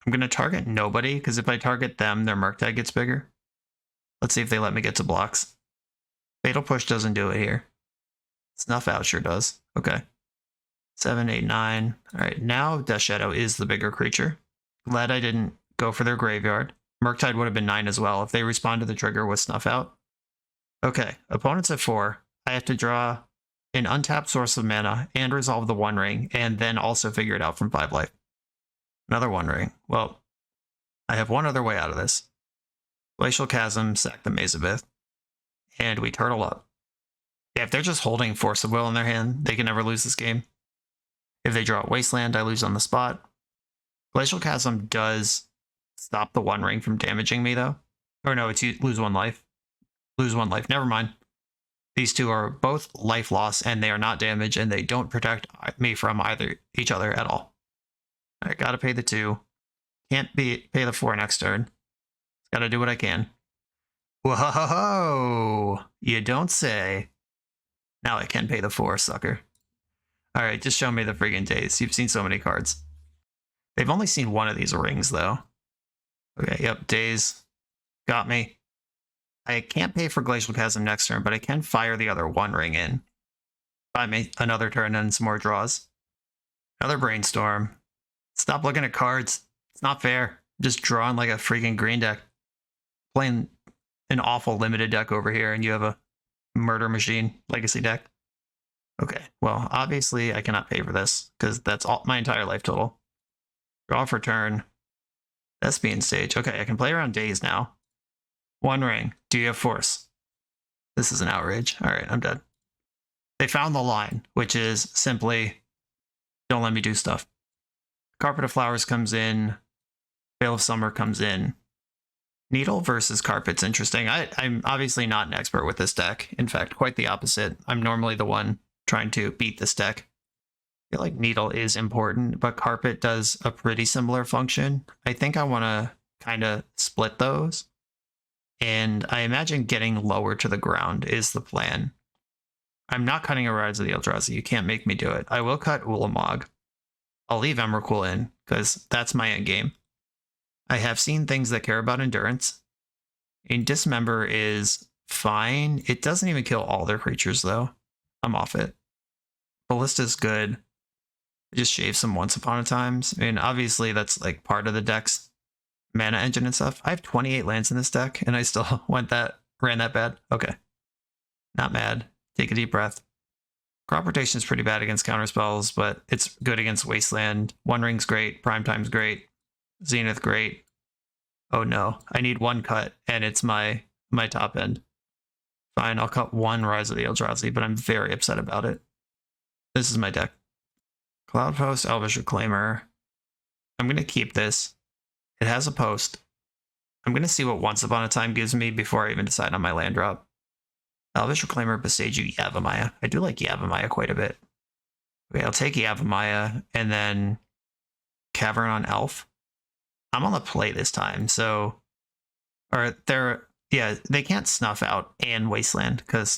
I'm going to target nobody, because if I target them, their Murktide gets bigger. Let's see if they let me get to blocks. Fatal Push doesn't do it here. Snuff Out sure does. Okay. 7, 8, 9. Alright, now Death Shadow is the bigger creature. Glad I didn't go for their graveyard. Murktide would have been 9 as well if they respond to the trigger with Snuff Out. Okay, opponent's at 4. I have to draw an untapped source of mana and resolve the One Ring, and then also figure it out from 5 life. Another One Ring. Well, I have one other way out of this. Glacial Chasm, sack the Maze of Ith, and we turtle up. Yeah, if they're just holding Force of Will in their hand, they can never lose this game. If they draw Wasteland, I lose on the spot. Glacial Chasm does stop the One Ring from damaging me, though. Or no, it's lose 1 life. Lose 1 life. Never mind. These two are both life loss, and they are not damaged, and they don't protect me from either each other at all. I gotta pay the 2. Can't pay the 4 next turn. Gotta do what I can. Whoa! You don't say. Now I can pay the 4, sucker. Alright, just show me the friggin' days. You've seen so many cards. They've only seen one of these rings, though. Okay, yep, days. Got me. I can't pay for Glacial Chasm next turn, but I can fire the other One Ring in. Buy me another turn and some more draws. Another Brainstorm. Stop looking at cards. It's not fair. I'm just drawing like a freaking green deck. Playing an awful limited deck over here, and you have a Murder Machine legacy deck. Okay, well, obviously I cannot pay for this, because that's all my entire life total. Draw for turn. Thespian Stage. Okay, I can play around days now. One Ring. Do you have Force? This is an outrage. Alright, I'm dead. They found the line, which is simply, don't let me do stuff. Carpet of Flowers comes in. Veil of Summer comes in. Needle versus Carpet's interesting. I'm obviously not an expert with this deck. In fact, quite the opposite. I'm normally the one trying to beat this deck. I feel like Needle is important, but Carpet does a pretty similar function. I think I want to kind of split those. And I imagine getting lower to the ground is the plan. I'm not cutting a Rise of the Eldrazi. You can't make me do it. I will cut Ulamog. I'll leave Emrakul in, because that's my end game. I have seen things that care about endurance. And Dismember is fine. It doesn't even kill all their creatures, though. I'm off it. Ballista's good. I just shave some Once Upon a Times. I mean, obviously, that's like part of the deck's mana engine and stuff. I have 28 lands in this deck, and I still ran that bad. Okay. Not mad. Take a deep breath. Crop Rotation is pretty bad against counterspells, but it's good against Wasteland. One Ring's great. Primetime's great. Zenith great. Oh no, I need one cut, and it's my top end. Fine, I'll cut one Rise of the Eldrazi, but I'm very upset about it. This is my deck. Cloudpost, Elvish Reclaimer. I'm going to keep this. It has a post. I'm going to see what Once Upon a Time gives me before I even decide on my land drop. Elvish Reclaimer, Boseiju, Yavimaya. I do like Yavimaya quite a bit. Okay, I'll take Yavimaya, and then Cavern on Elf. I'm on the play this time, so... Or they can't Snuff Out and Wasteland, because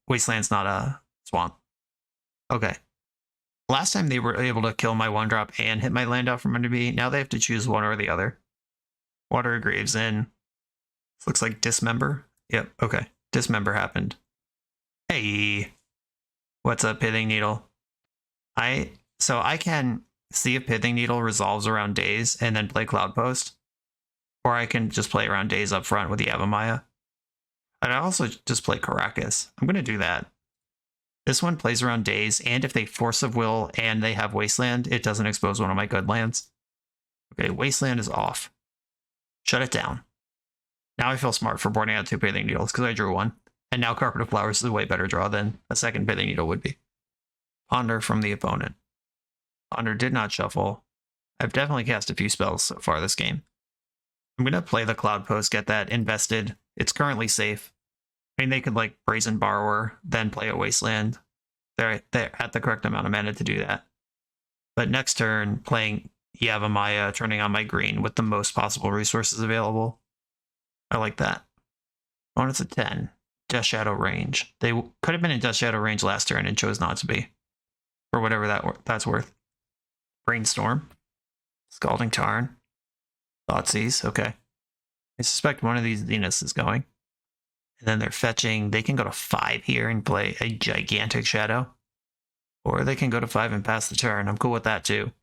Wasteland's not a swamp. Okay. Last time they were able to kill my 1-drop and hit my land out from under me. Now they have to choose one or the other. Water Graves in. Looks like Dismember. Yep, okay. Dismember happened. Hey! What's up, Pithing Needle? So I can see if Pithing Needle resolves around Days and then play Cloudpost. Or I can just play around Days up front with the Yavimaya. I'd also just play Caracas. I'm going to do that. This one plays around Days, and if they Force of Will and they have Wasteland, it doesn't expose one of my good lands. Okay, Wasteland is off. Shut it down. Now I feel smart for boarding out 2 Pithing Needles, because I drew one. And now Carpet of Flowers is a way better draw than a second Pithing Needle would be. Ponder from the opponent. Ponder did not shuffle. I've definitely cast a few spells so far this game. I'm going to play the Cloudpost, get that invested. It's currently safe. I mean, they could like Brazen Borrower, then play a Wasteland. They're at the correct amount of mana to do that. But next turn, playing Yavimaya, turning on my green with the most possible resources available. I like that. Opponent's a 10. Death Shadow range. They could have been in Death Shadow range last turn and chose not to be. For whatever that's worth. Brainstorm. Scalding Tarn. Thoughtseize. Okay. I suspect one of these Zeniths is going. And then they're fetching. They can go to 5 here and play a gigantic Shadow. Or they can go to 5 and pass the turn. I'm cool with that too.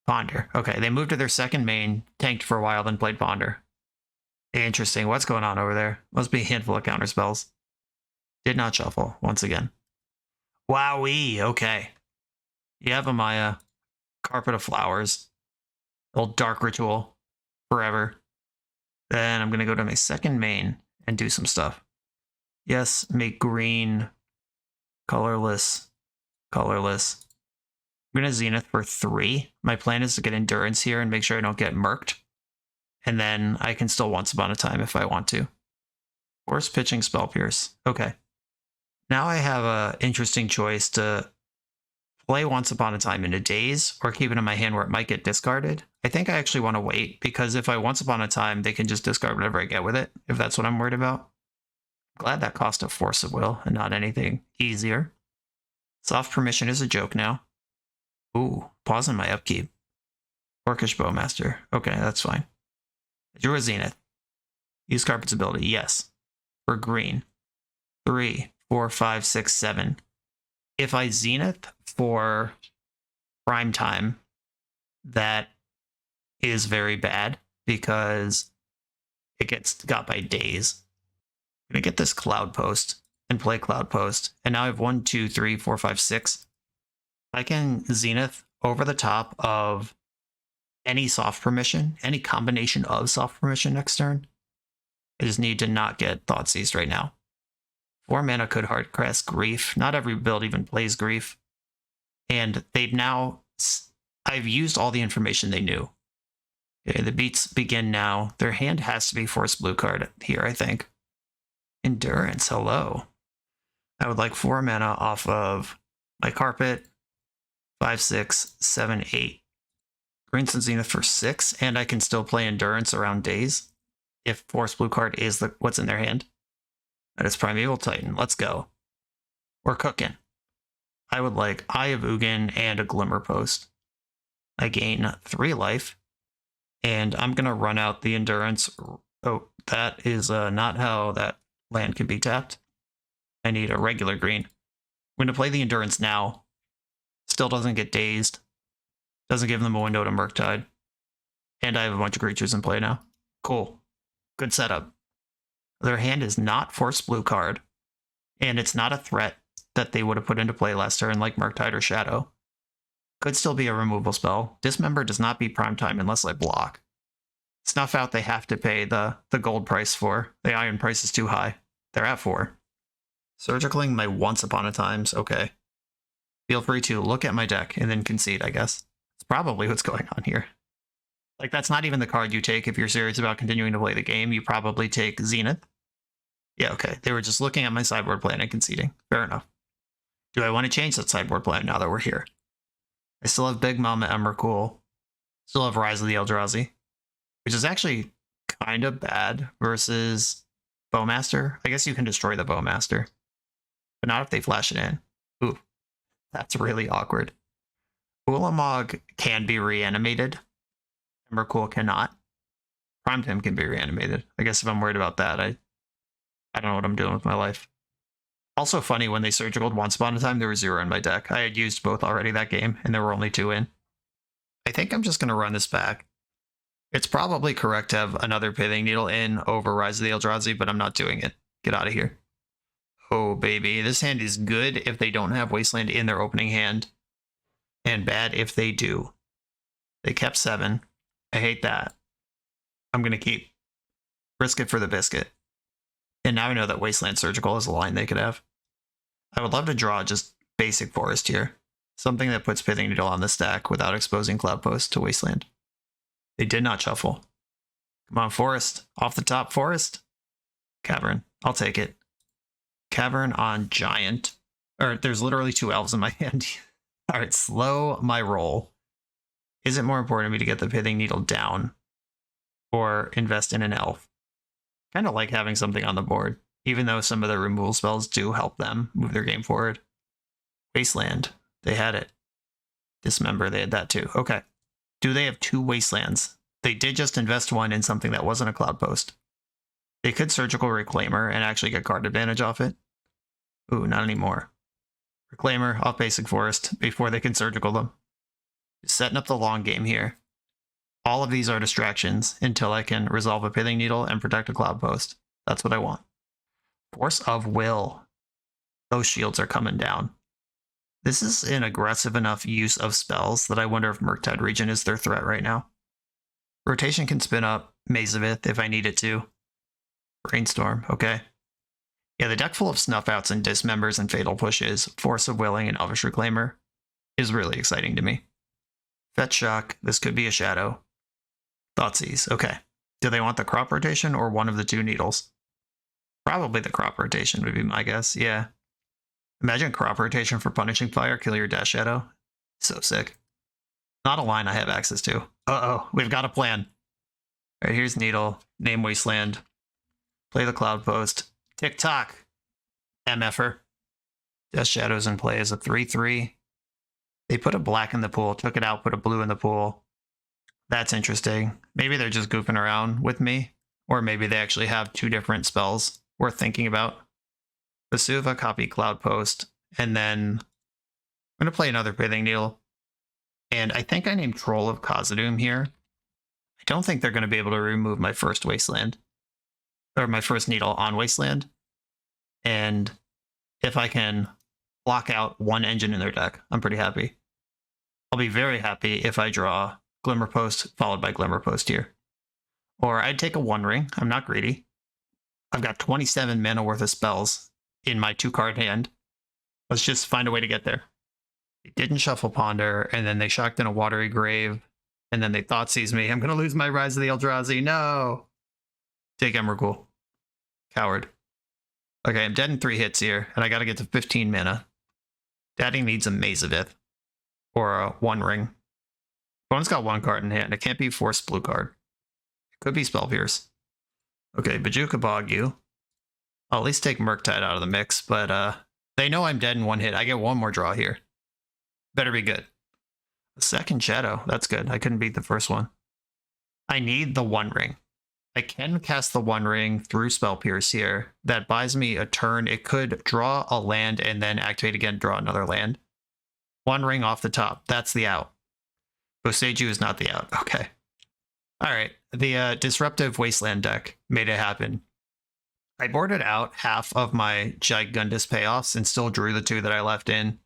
Ponder. Okay, they moved to their second main, tanked for a while, then played Ponder. Interesting. What's going on over there? Must be a handful of counterspells. Did not shuffle, once again. Wowee. Okay. Yavimaya. Carpet of Flowers. Old Dark Ritual. Forever. Then I'm going to go to my second main and do some stuff. Yes, make green. Colorless. Colorless. I'm going to Zenith for 3. My plan is to get Endurance here and make sure I don't get murked. And then I can still Once Upon a Time if I want to. Force pitching Spell Pierce. Okay. Now I have an interesting choice to play Once Upon a Time into Daze or keep it in my hand where it might get discarded. I think I actually want to wait because if I Once Upon a Time, they can just discard whatever I get with it, if that's what I'm worried about. Glad that cost a Force of Will and not anything easier. Soft Permission is a joke now. Ooh, pausing my upkeep. Orcish Bowmaster. Okay, that's fine. I drew a Zenith. Use Carpet's ability. Yes. For green. 3, 4, 5, 6, 7. If I Zenith for prime time, that is very bad because it gets got by Days. I'm going to get this Cloudpost and play Cloudpost. And now I have 1, 2, 3, 4, 5, 6. I can Zenith over the top of any soft permission, any combination of soft permission next turn. I just need to not get Thoughtseized right now. 4 mana could Hardcrest Grief. Not every build even plays Grief. And they've now I've used all the information they knew. Okay, the beats begin now. Their hand has to be force blue card here, I think. Endurance, hello. I would like 4 mana off of my carpet. 5, 6, 7, 8. Greens and Zenith for 6, and I can still play Endurance around days if force blue card is what's in their hand. That is Primeval Titan. Let's go. We're cooking. I would like Eye of Ugin and a Glimmer Post. I gain 3 life, and I'm going to run out the Endurance. Oh, that is not how that land can be tapped. I need a regular green. I'm going to play the Endurance now. Still doesn't get dazed. Doesn't give them a window to Murktide. And I have a bunch of creatures in play now. Cool. Good setup. Their hand is not force blue card, and it's not a threat that they would have put into play last turn like Murktide or Shadow. Could still be a removal spell. Dismember does not beat prime time unless I block. Snuff out they have to pay the gold price for. The iron price is too high. They're at 4. Surgicaling my Once Upon a Times, okay. Feel free to look at my deck and then concede, I guess. It's probably what's going on here. Like, that's not even the card you take if you're serious about continuing to play the game. You probably take Zenith. Yeah, okay. They were just looking at my sideboard plan and conceding. Fair enough. Do I want to change that sideboard plan now that we're here? I still have Big Mama Emrakul. Still have Rise of the Eldrazi, which is actually kind of bad versus Bowmaster. I guess you can destroy the Bowmaster, but not if they flash it in. Ooh, that's really awkward. Ulamog can be reanimated. Emrakul cannot. Primetime can be reanimated. I guess if I'm worried about that, I don't know what I'm doing with my life. Also funny, when they surgicaled Once Upon a Time, there were 0 in my deck. I had used both already that game, and there were only 2 in. I think I'm just going to run this back. It's probably correct to have another Pithing Needle in over Rise of the Eldrazi, but I'm not doing it. Get out of here. Oh, baby. This hand is good if they don't have Wasteland in their opening hand, and bad if they do. They kept 7. I hate that. I'm going to keep. Risk it for the biscuit. And now I know that Wasteland Surgical is a line they could have. I would love to draw just basic Forest here. Something that puts Pithing Needle on the stack without exposing Cloudpost to Wasteland. They did not shuffle. Come on, Forest. Off the top, Forest. Cavern. I'll take it. Cavern on Giant. Or there's literally 2 elves in my hand. All right, slow my roll. Is it more important to me to get the Pithing Needle down or invest in an elf? Kind of like having something on the board, even though some of the removal spells do help them move their game forward. Wasteland, they had it. Dismember, they had that too. Okay. Do they have 2 Wastelands? They did just invest 1 in something that wasn't a Cloudpost. They could Surgical Reclaimer and actually get card advantage off it. Ooh, not anymore. Reclaimer off basic Forest before they can Surgical them. Just setting up the long game here. All of these are distractions until I can resolve a Pithing Needle and protect a Cloudpost. That's what I want. Force of Will. Those shields are coming down. This is an aggressive enough use of spells that I wonder if Murktide Region is their threat right now. Rotation can spin up Mazavith if I need it to. Brainstorm, okay. Yeah, the deck full of Snuff Outs and Dismembers and Fatal Pushes, Force of Willing and Elvish Reclaimer is really exciting to me. Fetch Shock, this could be a Shadow. Thoughtseize, okay. Do they want the crop rotation or one of the 2 needles? Probably the crop rotation would be my guess, yeah. Imagine crop rotation for Punishing Fire, kill your Dash Shadow. So sick. Not a line I have access to. Uh-oh, we've got a plan. All right, here's Needle, name Wasteland, play the Cloudpost. Tick-tock, MFer. Dash Shadow's in play as a 3/3. They put a black in the pool, took it out, put a blue in the pool. That's interesting. Maybe they're just goofing around with me, or maybe they actually have 2 different spells worth thinking about. Vesuva, copy Cloudpost, and then I'm going to play another Pithing Needle. And I think I named Troll of Khazad-dûm here. I don't think they're going to be able to remove my first Wasteland, or my first Needle on Wasteland. And if I can block out 1 engine in their deck, I'm pretty happy. I'll be very happy if I draw Glimmer Post followed by Glimmer Post here. Or I'd take a 1 ring. I'm not greedy. I've got 27 mana worth of spells in my 2-card hand. Let's just find a way to get there. They didn't shuffle Ponder, and then they shocked in a Watery Grave, and then they Thoughtseize me. I'm going to lose my Rise of the Eldrazi. No! Take Emrakul. Coward. Okay, I'm dead in 3 hits here, and I got to get to 15 mana. Daddy needs a Maze of Ith. Or a One Ring. Opponent's got 1 card in hand. It can't be forced blue card. It could be Spell Pierce. Okay, Bajuka Bog you. I'll at least take Murktide out of the mix, but they know I'm dead in 1 hit. I get 1 more draw here. Better be good. The second Shadow. That's good. I couldn't beat the first one. I need the One Ring. I can cast the One Ring through Spell Pierce here. That buys me a turn. It could draw a land and then activate again, draw another land. One Ring off the top. That's the out. Boseiju is not the out. Okay. All right. The Disruptive Wasteland deck made it happen. I boarded out half of my Gigundus payoffs and still drew the 2 that I left in.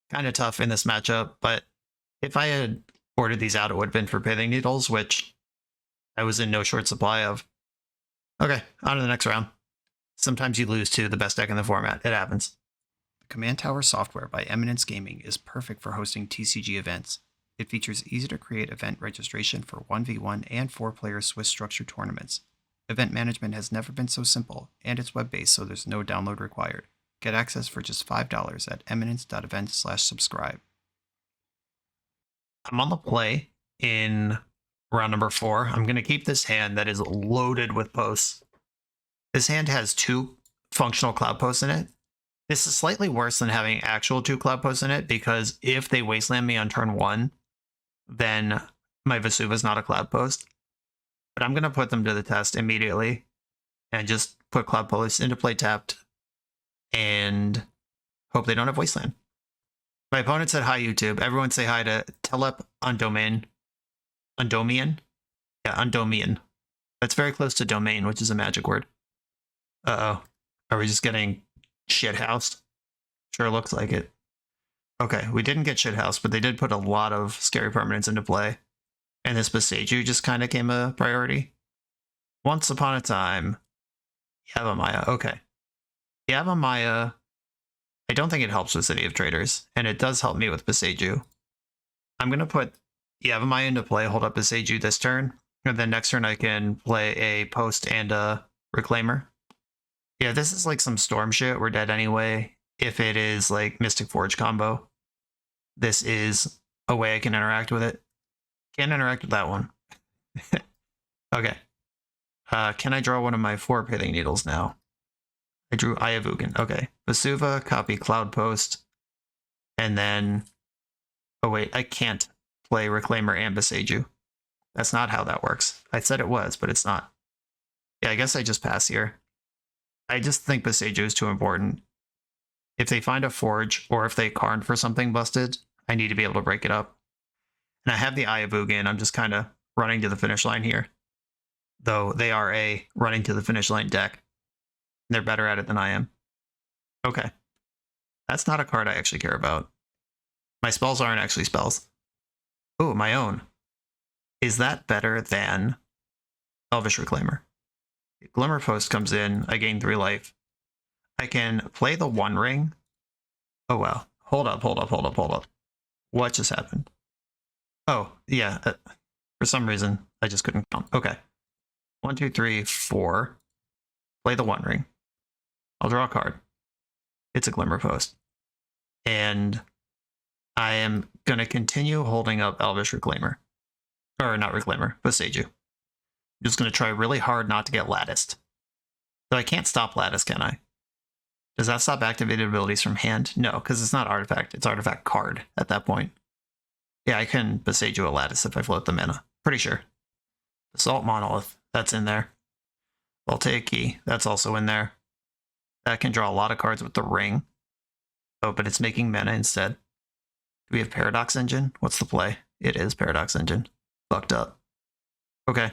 Kind of tough in this matchup, but if I had boarded these out, it would have been for Pithing Needles, which I was in no short supply of. Okay, on to the next round. Sometimes you lose to the best deck in the format. It happens. The Command Tower software by Eminence Gaming is perfect for hosting TCG events. It features easy-to-create event registration for 1v1 and 4-player Swiss structured tournaments. Event management has never been so simple, and it's web-based, so there's no download required. Get access for just $5 at eminence.event/subscribe. I'm on the play in round number 4. I'm going to keep this hand that is loaded with posts. This hand has 2 functional Cloudposts in it. This is slightly worse than having actual 2 Cloudposts in it, because if they Wasteland me on turn 1, then my Vesuva's not a Cloudpost. But I'm going to put them to the test immediately and just put Cloudposts into play tapped and hope they don't have Wasteland. My opponent said hi, YouTube. Everyone say hi to Telep Undomian. Undomian? Yeah, Undomian. That's very close to domain, which is a magic word. Uh-oh. Are we just getting shithoused? Sure looks like it. Okay, we didn't get shithoused, but they did put a lot of scary permanents into play. And this Boseiju just kind of came a priority. Once upon a time, Yavimaya. Okay. Yavimaya, I don't think it helps with City of Traders, and it does help me with Boseiju. I'm going to put Yavimaya into play, hold up Boseiju this turn, and then next turn I can play a Post and a Reclaimer. Yeah, this is like some Storm shit. We're dead anyway. If it is like Mystic Forge combo, this is a way I can interact with it. Can't interact with that one. Okay. Can I draw one of my 4 Pithing Needles now? I drew Ayavugan. Okay. Vesuva, copy Cloudpost, and then... Oh wait, I can't play Reclaimer and Boseiju. That's not how that works. I said it was, but it's not. Yeah, I guess I just pass here. I just think Boseiju is too important. If they find a Forge, or if they Karn for something busted, I need to be able to break it up. And I have the Ayavugan, I'm just kind of running to the finish line here. Though they are a running to the finish line deck. They're better at it than I am. Okay. That's not a card I actually care about. My spells aren't actually spells. Oh, my own. Is that better than Elvish Reclaimer? Glimmer Post comes in, I gain 3 life. I can play the One Ring. Oh, wow. Hold up. What just happened? Oh, yeah. For some reason, I just couldn't count. Okay. 1, 2, 3, 4. Play the One Ring. I'll draw a card. It's a Glimmer Post. And I am going to continue holding up Elvish Reclaimer. Or not Reclaimer, Boseiju. I'm just going to try really hard not to get latticed. Though I can't stop lattice, can I? Does that stop activated abilities from hand? No, because it's not artifact. It's artifact card at that point. Yeah, I can Boseiju a lattice if I float the mana. Pretty sure. Assault Monolith. That's in there. Voltaic Key. That's also in there. That can draw a lot of cards with the ring. Oh, but it's making mana instead. Do we have Paradox Engine? What's the play? It is Paradox Engine. Fucked up. Okay.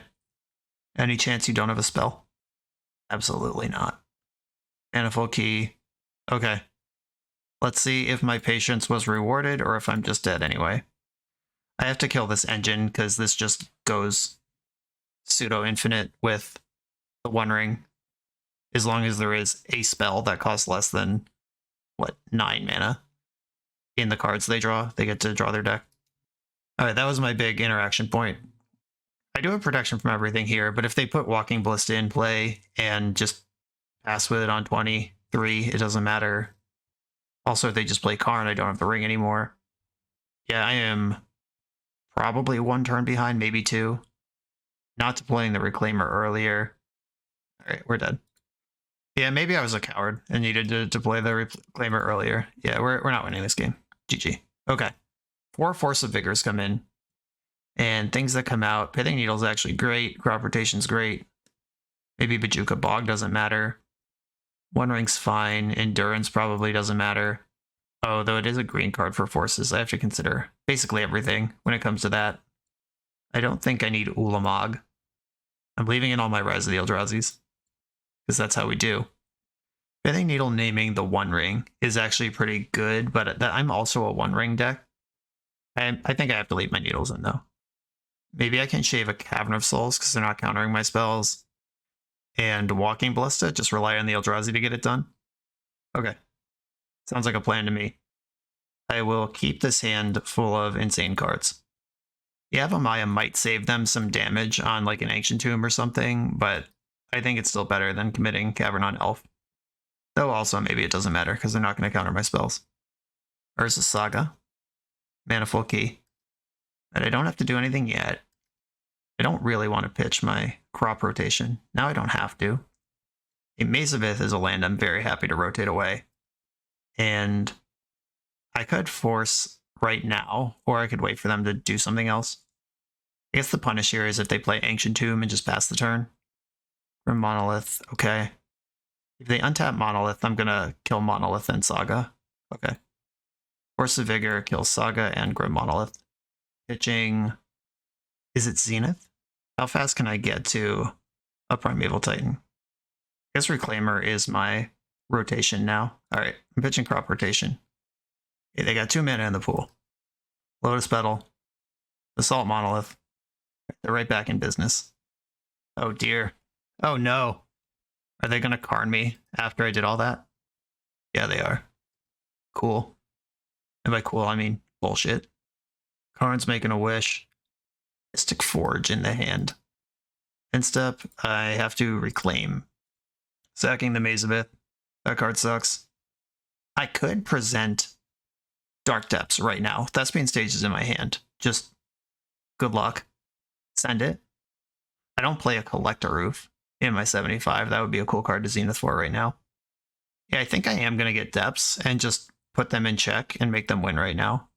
Any chance you don't have a spell? Absolutely not. Manifold Key. Okay. Let's see if my patience was rewarded or if I'm just dead anyway. I have to kill this engine because this just goes pseudo-infinite with the One Ring. As long as there is a spell that costs less than, what, 9 mana. in the cards they draw. They get to draw their deck. All right, that was my big interaction point. I do have protection from everything here, but if they put Walking Ballista in play and just pass with it on 23, it doesn't matter. Also, if they just play Karn, I don't have the ring anymore. Yeah, I am probably 1 turn behind, maybe 2. Not deploying the Reclaimer earlier. All right, we're dead. Yeah, maybe I was a coward and needed to deploy the Reclaimer earlier. Yeah, we're not winning this game. GG. Okay. 4 Force of Vigors come in. And things that come out, Pithing Needle's actually great. Crop Rotation's great. Maybe Bajuka Bog doesn't matter. One Ring's fine. Endurance probably doesn't matter. Oh, though it is a green card for forces. I have to consider basically everything when it comes to that. I don't think I need Ulamog. I'm leaving in all my Rise of the Eldrazi's, because that's how we do. Pithing Needle naming the One Ring is actually pretty good, but I'm also a One Ring deck. I think I have to leave my Needles in, though. Maybe I can shave a Cavern of Souls because they're not countering my spells. And Walking Ballista, just rely on the Eldrazi to get it done. Okay. Sounds like a plan to me. I will keep this hand full of insane cards. Yavimaya might save them some damage on like an Ancient Tomb or something, but I think it's still better than committing Cavern on Elf. Though also maybe it doesn't matter because they're not going to counter my spells. Urza Saga. Manifold Key. But I don't have to do anything yet. I don't really want to pitch my Crop Rotation. Now I don't have to. A Maze of Ith is a land I'm very happy to rotate away. And I could force right now, or I could wait for them to do something else. I guess the punish here is if they play Ancient Tomb and just pass the turn. Grim Monolith, okay. If they untap Monolith, I'm gonna kill Monolith and Saga. Okay. Force of Vigor kills Saga and Grim Monolith. Pitching, is it Zenith? How fast can I get to a Primeval Titan? I guess Reclaimer is my rotation now. All right, I'm pitching Crop Rotation. Okay, they got 2 mana in the pool. Lotus Petal, Assault Monolith. They're right back in business. Oh dear. Oh no. Are they going to Karn me after I did all that? Yeah, they are. Cool. And by cool, I mean bullshit. Karn's making a wish. Mystic Forge in the hand. End step, I have to reclaim. Sacking the Maze of Ith. That card sucks. I could present Dark Depths right now. Thespian Stage is in my hand. Just good luck. Send it. I don't play a Collector Roof in my 75. That would be a cool card to Zenith for right now. Yeah, I think I am going to get Depths and just put them in check and make them win right now.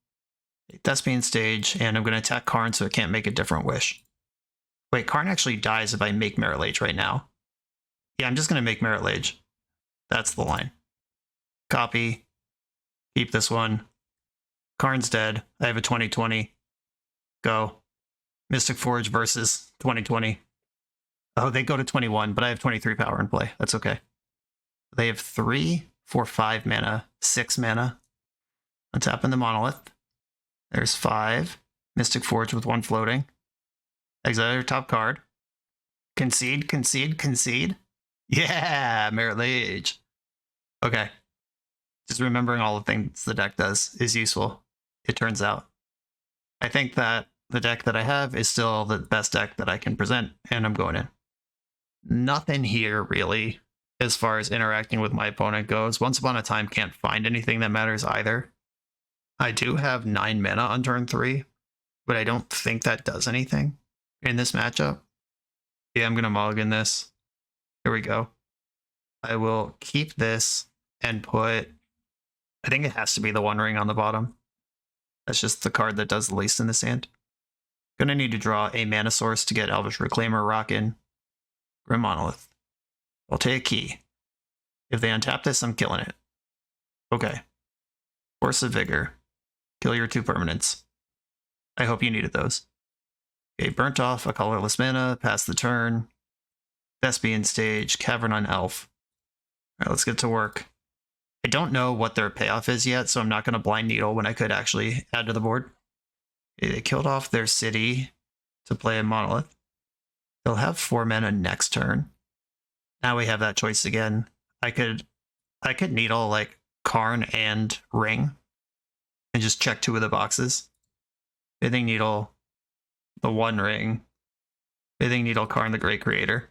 Thespian Stage, and I'm going to attack Karn so it can't make a different wish. Wait, Karn actually dies if I make Merit Lage right now. Yeah, I'm just going to make Merit Lage. That's the line. Copy. Keep this one. Karn's dead. I have a 20/20. Go. Mystic Forge versus 20/20. Oh, they go to 21, but I have 23 power in play. That's okay. They have 3 for 5 mana, 6 mana. Untapping the Monolith. There's 5. Mystic Forge with 1 floating. Exile your top card. Concede, concede, concede. Yeah, Merit Lage. Okay. Just remembering all the things the deck does is useful, it turns out. I think that the deck that I have is still the best deck that I can present, and I'm going in. Nothing here, really, as far as interacting with my opponent goes. Once Upon a Time can't find anything that matters either. I do have 9 mana on turn 3, but I don't think that does anything in this matchup. Yeah, I'm going to mulligan this. Here we go. I will keep this and put... I think it has to be the One Ring on the bottom. That's just the card that does the least in this hand. Gonna need to draw a mana source to get Elvish Reclaimer rockin'. Grim Monolith. I'll take a key. If they untap this, I'm killing it. Okay. Force of Vigor. Kill your 2 permanents. I hope you needed those. Okay, burnt off a colorless mana, pass the turn. Thespian Stage, Cavern on Elf. Alright, let's get to work. I don't know what their payoff is yet, so I'm not going to Blind Needle when I could actually add to the board. Okay, they killed off their city to play a Monolith. They'll have 4 mana next turn. Now we have that choice again. I could Needle like Karn and Ring and just check 2 of the boxes. Bathing Needle, the One Ring, Bathing Needle, Karn the Great Creator.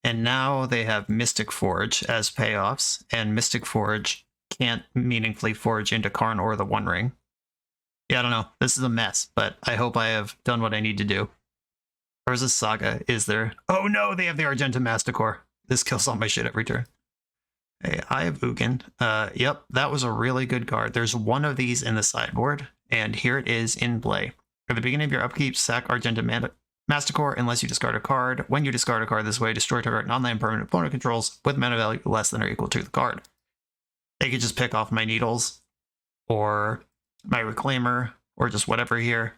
And now they have Mystic Forge as payoffs, and Mystic Forge can't meaningfully forge into Karn or the One Ring. Yeah, I don't know. This is a mess, but I hope I have done what I need to do. Urza's Saga is there. Oh no, they have the Argentum Masticore. This kills all my shit every turn. Hey, I have Ugin. Yep, that was a really good card. There's one of these in the sideboard, and here it is in play. At the beginning of your upkeep, sack Argentum Masticore unless you discard a card. When you discard a card this way, destroy target non-land permanent opponent controls with mana value less than or equal to the card. They could just pick off my Needles, or my Reclaimer, or just whatever here.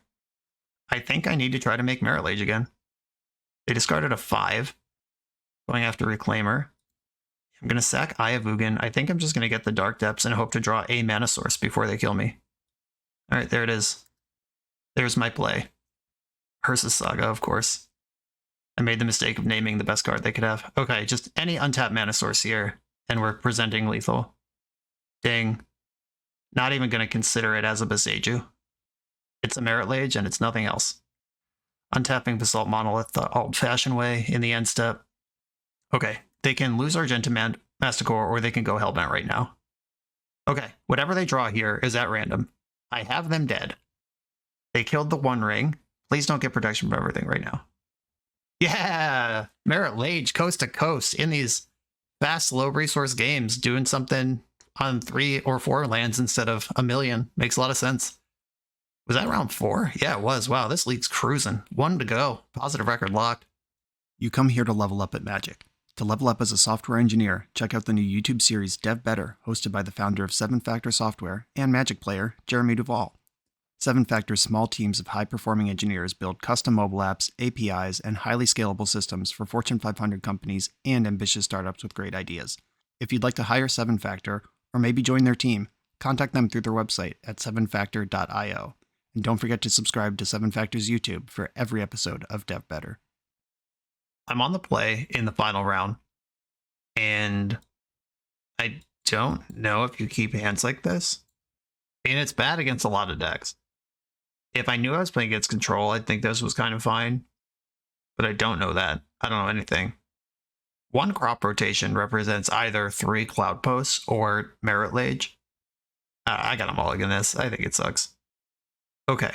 I think I need to try to make Merit Lage again. They discarded a 5, going after Reclaimer. I'm going to sack Eye of Ugin. I think I'm just going to get the Dark Depths and hope to draw a mana source before they kill me. Alright, there it is. There's my play. Urza's Saga, of course. I made the mistake of naming the best card they could have. Okay, just any untapped mana source here, and we're presenting lethal. Ding. Not even going to consider it as a Boseiju. It's a Merit Lage, and it's nothing else. Untapping Basalt Monolith the old-fashioned way in the end step. Okay, they can lose Argentum Masticore, or they can go Hellbent right now. Okay, whatever they draw here is at random. I have them dead. They killed the One Ring. Please don't get protection from everything right now. Yeah! Merit Lage, coast to coast, in these fast, low-resource games, doing something on 3 or 4 lands instead of a million. Makes a lot of sense. Was that round 4? Yeah, it was. Wow, this league's cruising. 1 to go. Positive record locked. You come here to level up at Magic. To level up as a software engineer, check out the new YouTube series Dev Better, hosted by the founder of 7 Factor Software and Magic player, Jeremy Duvall. 7 Factor's small teams of high-performing engineers build custom mobile apps, APIs, and highly scalable systems for Fortune 500 companies and ambitious startups with great ideas. If you'd like to hire 7 Factor, or maybe join their team, contact them through their website at 7factor.io. And don't forget to subscribe to 7 Factor's YouTube for every episode of Dev Better. I'm on the play in the final round, and I don't know if you keep hands like this. And it's bad against a lot of decks. If I knew I was playing against Control, I'd think this was kind of fine. But I don't know that. I don't know anything. 1 crop rotation represents either 3 Cloudposts or Merit Lage. I got a mulligan this. I think it sucks. Okay.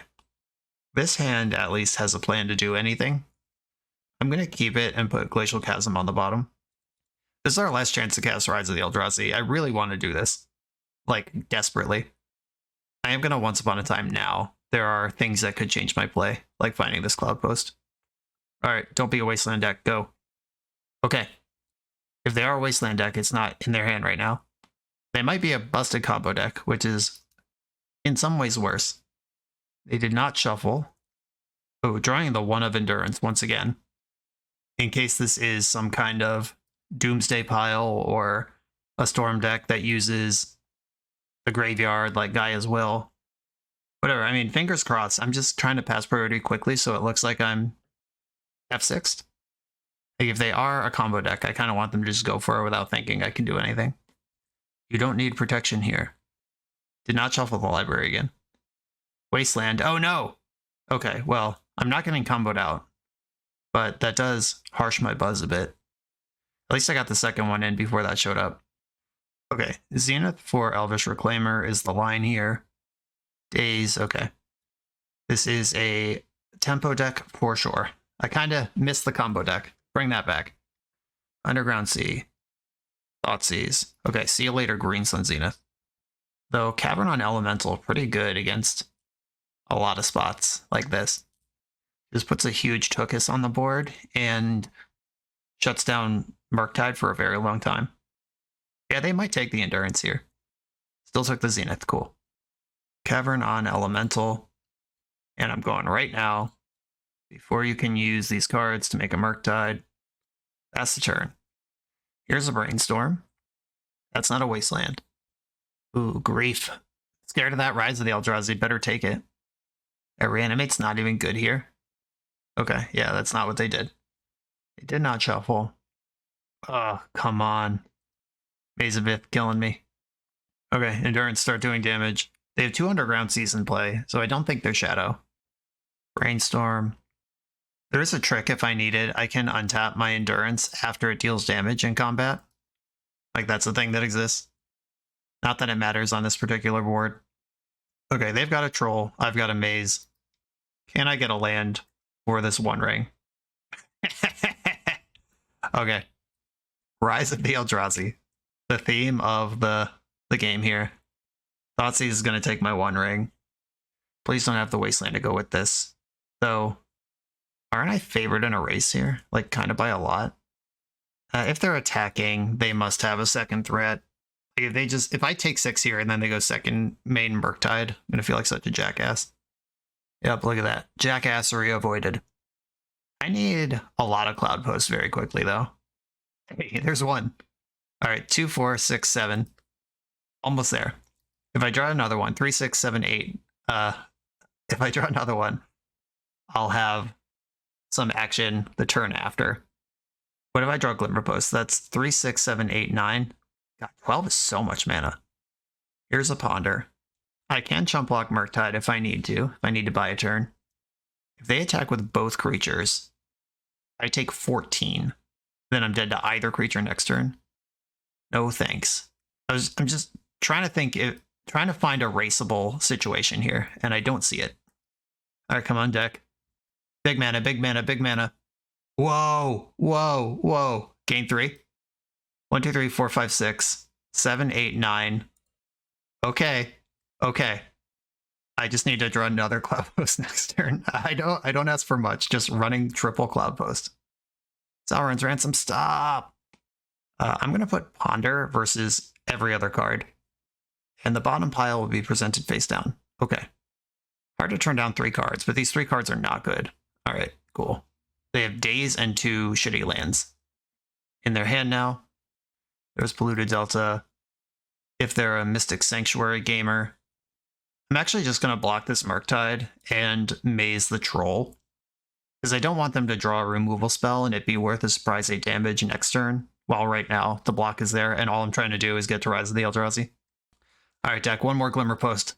This hand at least has a plan to do anything. I'm going to keep it and put Glacial Chasm on the bottom. This is our last chance to cast Rise of the Eldrazi. I really want to do this. Like, desperately. I am going to Once Upon a Time now. There are things that could change my play, like finding this Cloudpost. Alright, don't be a Wasteland deck. Go. Okay. If they are a Wasteland deck, it's not in their hand right now. They might be a busted combo deck, which is in some ways worse. They did not shuffle. Oh, drawing the 1 of Endurance once again. In case this is some kind of Doomsday Pile or a Storm deck that uses the graveyard like Gaia's Will. Whatever, I mean, fingers crossed. I'm just trying to pass priority quickly so it looks like I'm F6'd. Like if they are a combo deck, I kind of want them to just go for it without thinking I can do anything. You don't need protection here. Did not shuffle the library again. Wasteland. Oh no! Okay, well, I'm not getting comboed out. But that does harsh my buzz a bit. At least I got the second one in before that showed up. Okay, Zenith for Elvish Reclaimer is the line here. Days, okay. This is a tempo deck for sure. I kind of missed the combo deck. Bring that back. Underground Sea. Thoughtseize. Okay, see you later, Greensun Zenith. Though Cavern on Elemental, pretty good against a lot of spots like this. Just puts a huge Tookus on the board and shuts down Murktide for a very long time. Yeah, they might take the Endurance here. Still took the Zenith, cool. Cavern on Elemental. And I'm going right now. Before you can use these cards to make a Murktide. That's the turn. Here's a Brainstorm. That's not a Wasteland. Ooh, grief. Scared of that Rise of the Eldrazi, better take it. A Reanimate's not even good here. Okay, yeah, that's not what they did. They did not shuffle. Oh, come on. Maze of Ith killing me. Okay, Endurance, start doing damage. They have 2 underground seas in play, so I don't think they're Shadow. Brainstorm. There is a trick if I need it. I can untap my Endurance after it deals damage in combat. Like, that's a thing that exists. Not that it matters on this particular board. Okay, they've got a Troll. I've got a Maze. Can I get a land for this One Ring? Okay. Rise of the Eldrazi. The theme of the game here. Thoughtseize is going to take my One Ring. Please don't have the Wasteland to go with this. So, aren't I favored in a race here? Like, kind of by a lot? If they're attacking, they must have a second threat. If I take 6 here and then they go second main Murktide, I'm going to feel like such a jackass. Yep, look at that. Jackassery avoided. I need a lot of Cloudpost very quickly, though. Hey, there's one. All right, 2, 4, 6, 7. Almost there. If I draw another one, 3, 6, 7, 8. If I draw another one, I'll have some action the turn after. What if I draw Glimmerpost? That's 3, 6, 7, 8, 9. God, 12 is so much mana. Here's a Ponder. I can chump block Murktide if I need to buy a turn. If they attack with both creatures, I take 14. Then I'm dead to either creature next turn. No thanks. I'm just trying to trying to find a raceable situation here, and I don't see it. All right, come on, deck. Big mana, big mana, big mana. Whoa, whoa, whoa. Game 3. 1, 2, 3, 4, 5, 6, 7, 8, 9. Okay. Okay. I just need to draw another Cloudpost next turn. I don't ask for much, just running triple Cloudpost. Sauron's Ransom, stop! I'm going to put Ponder versus every other card. And the bottom pile will be presented face down. Okay. Hard to turn down 3 cards, but these 3 cards are not good. Alright, cool. They have Daze and 2 shitty lands in their hand now. There's Polluted Delta. If they're a Mystic Sanctuary gamer, I'm actually just going to block this Murktide and Maze the Troll, because I don't want them to draw a removal spell and it be worth a surprise 8 damage next turn, while right now the block is there and all I'm trying to do is get to Rise of the Eldrazi. Alright, deck, one more Glimmerpost.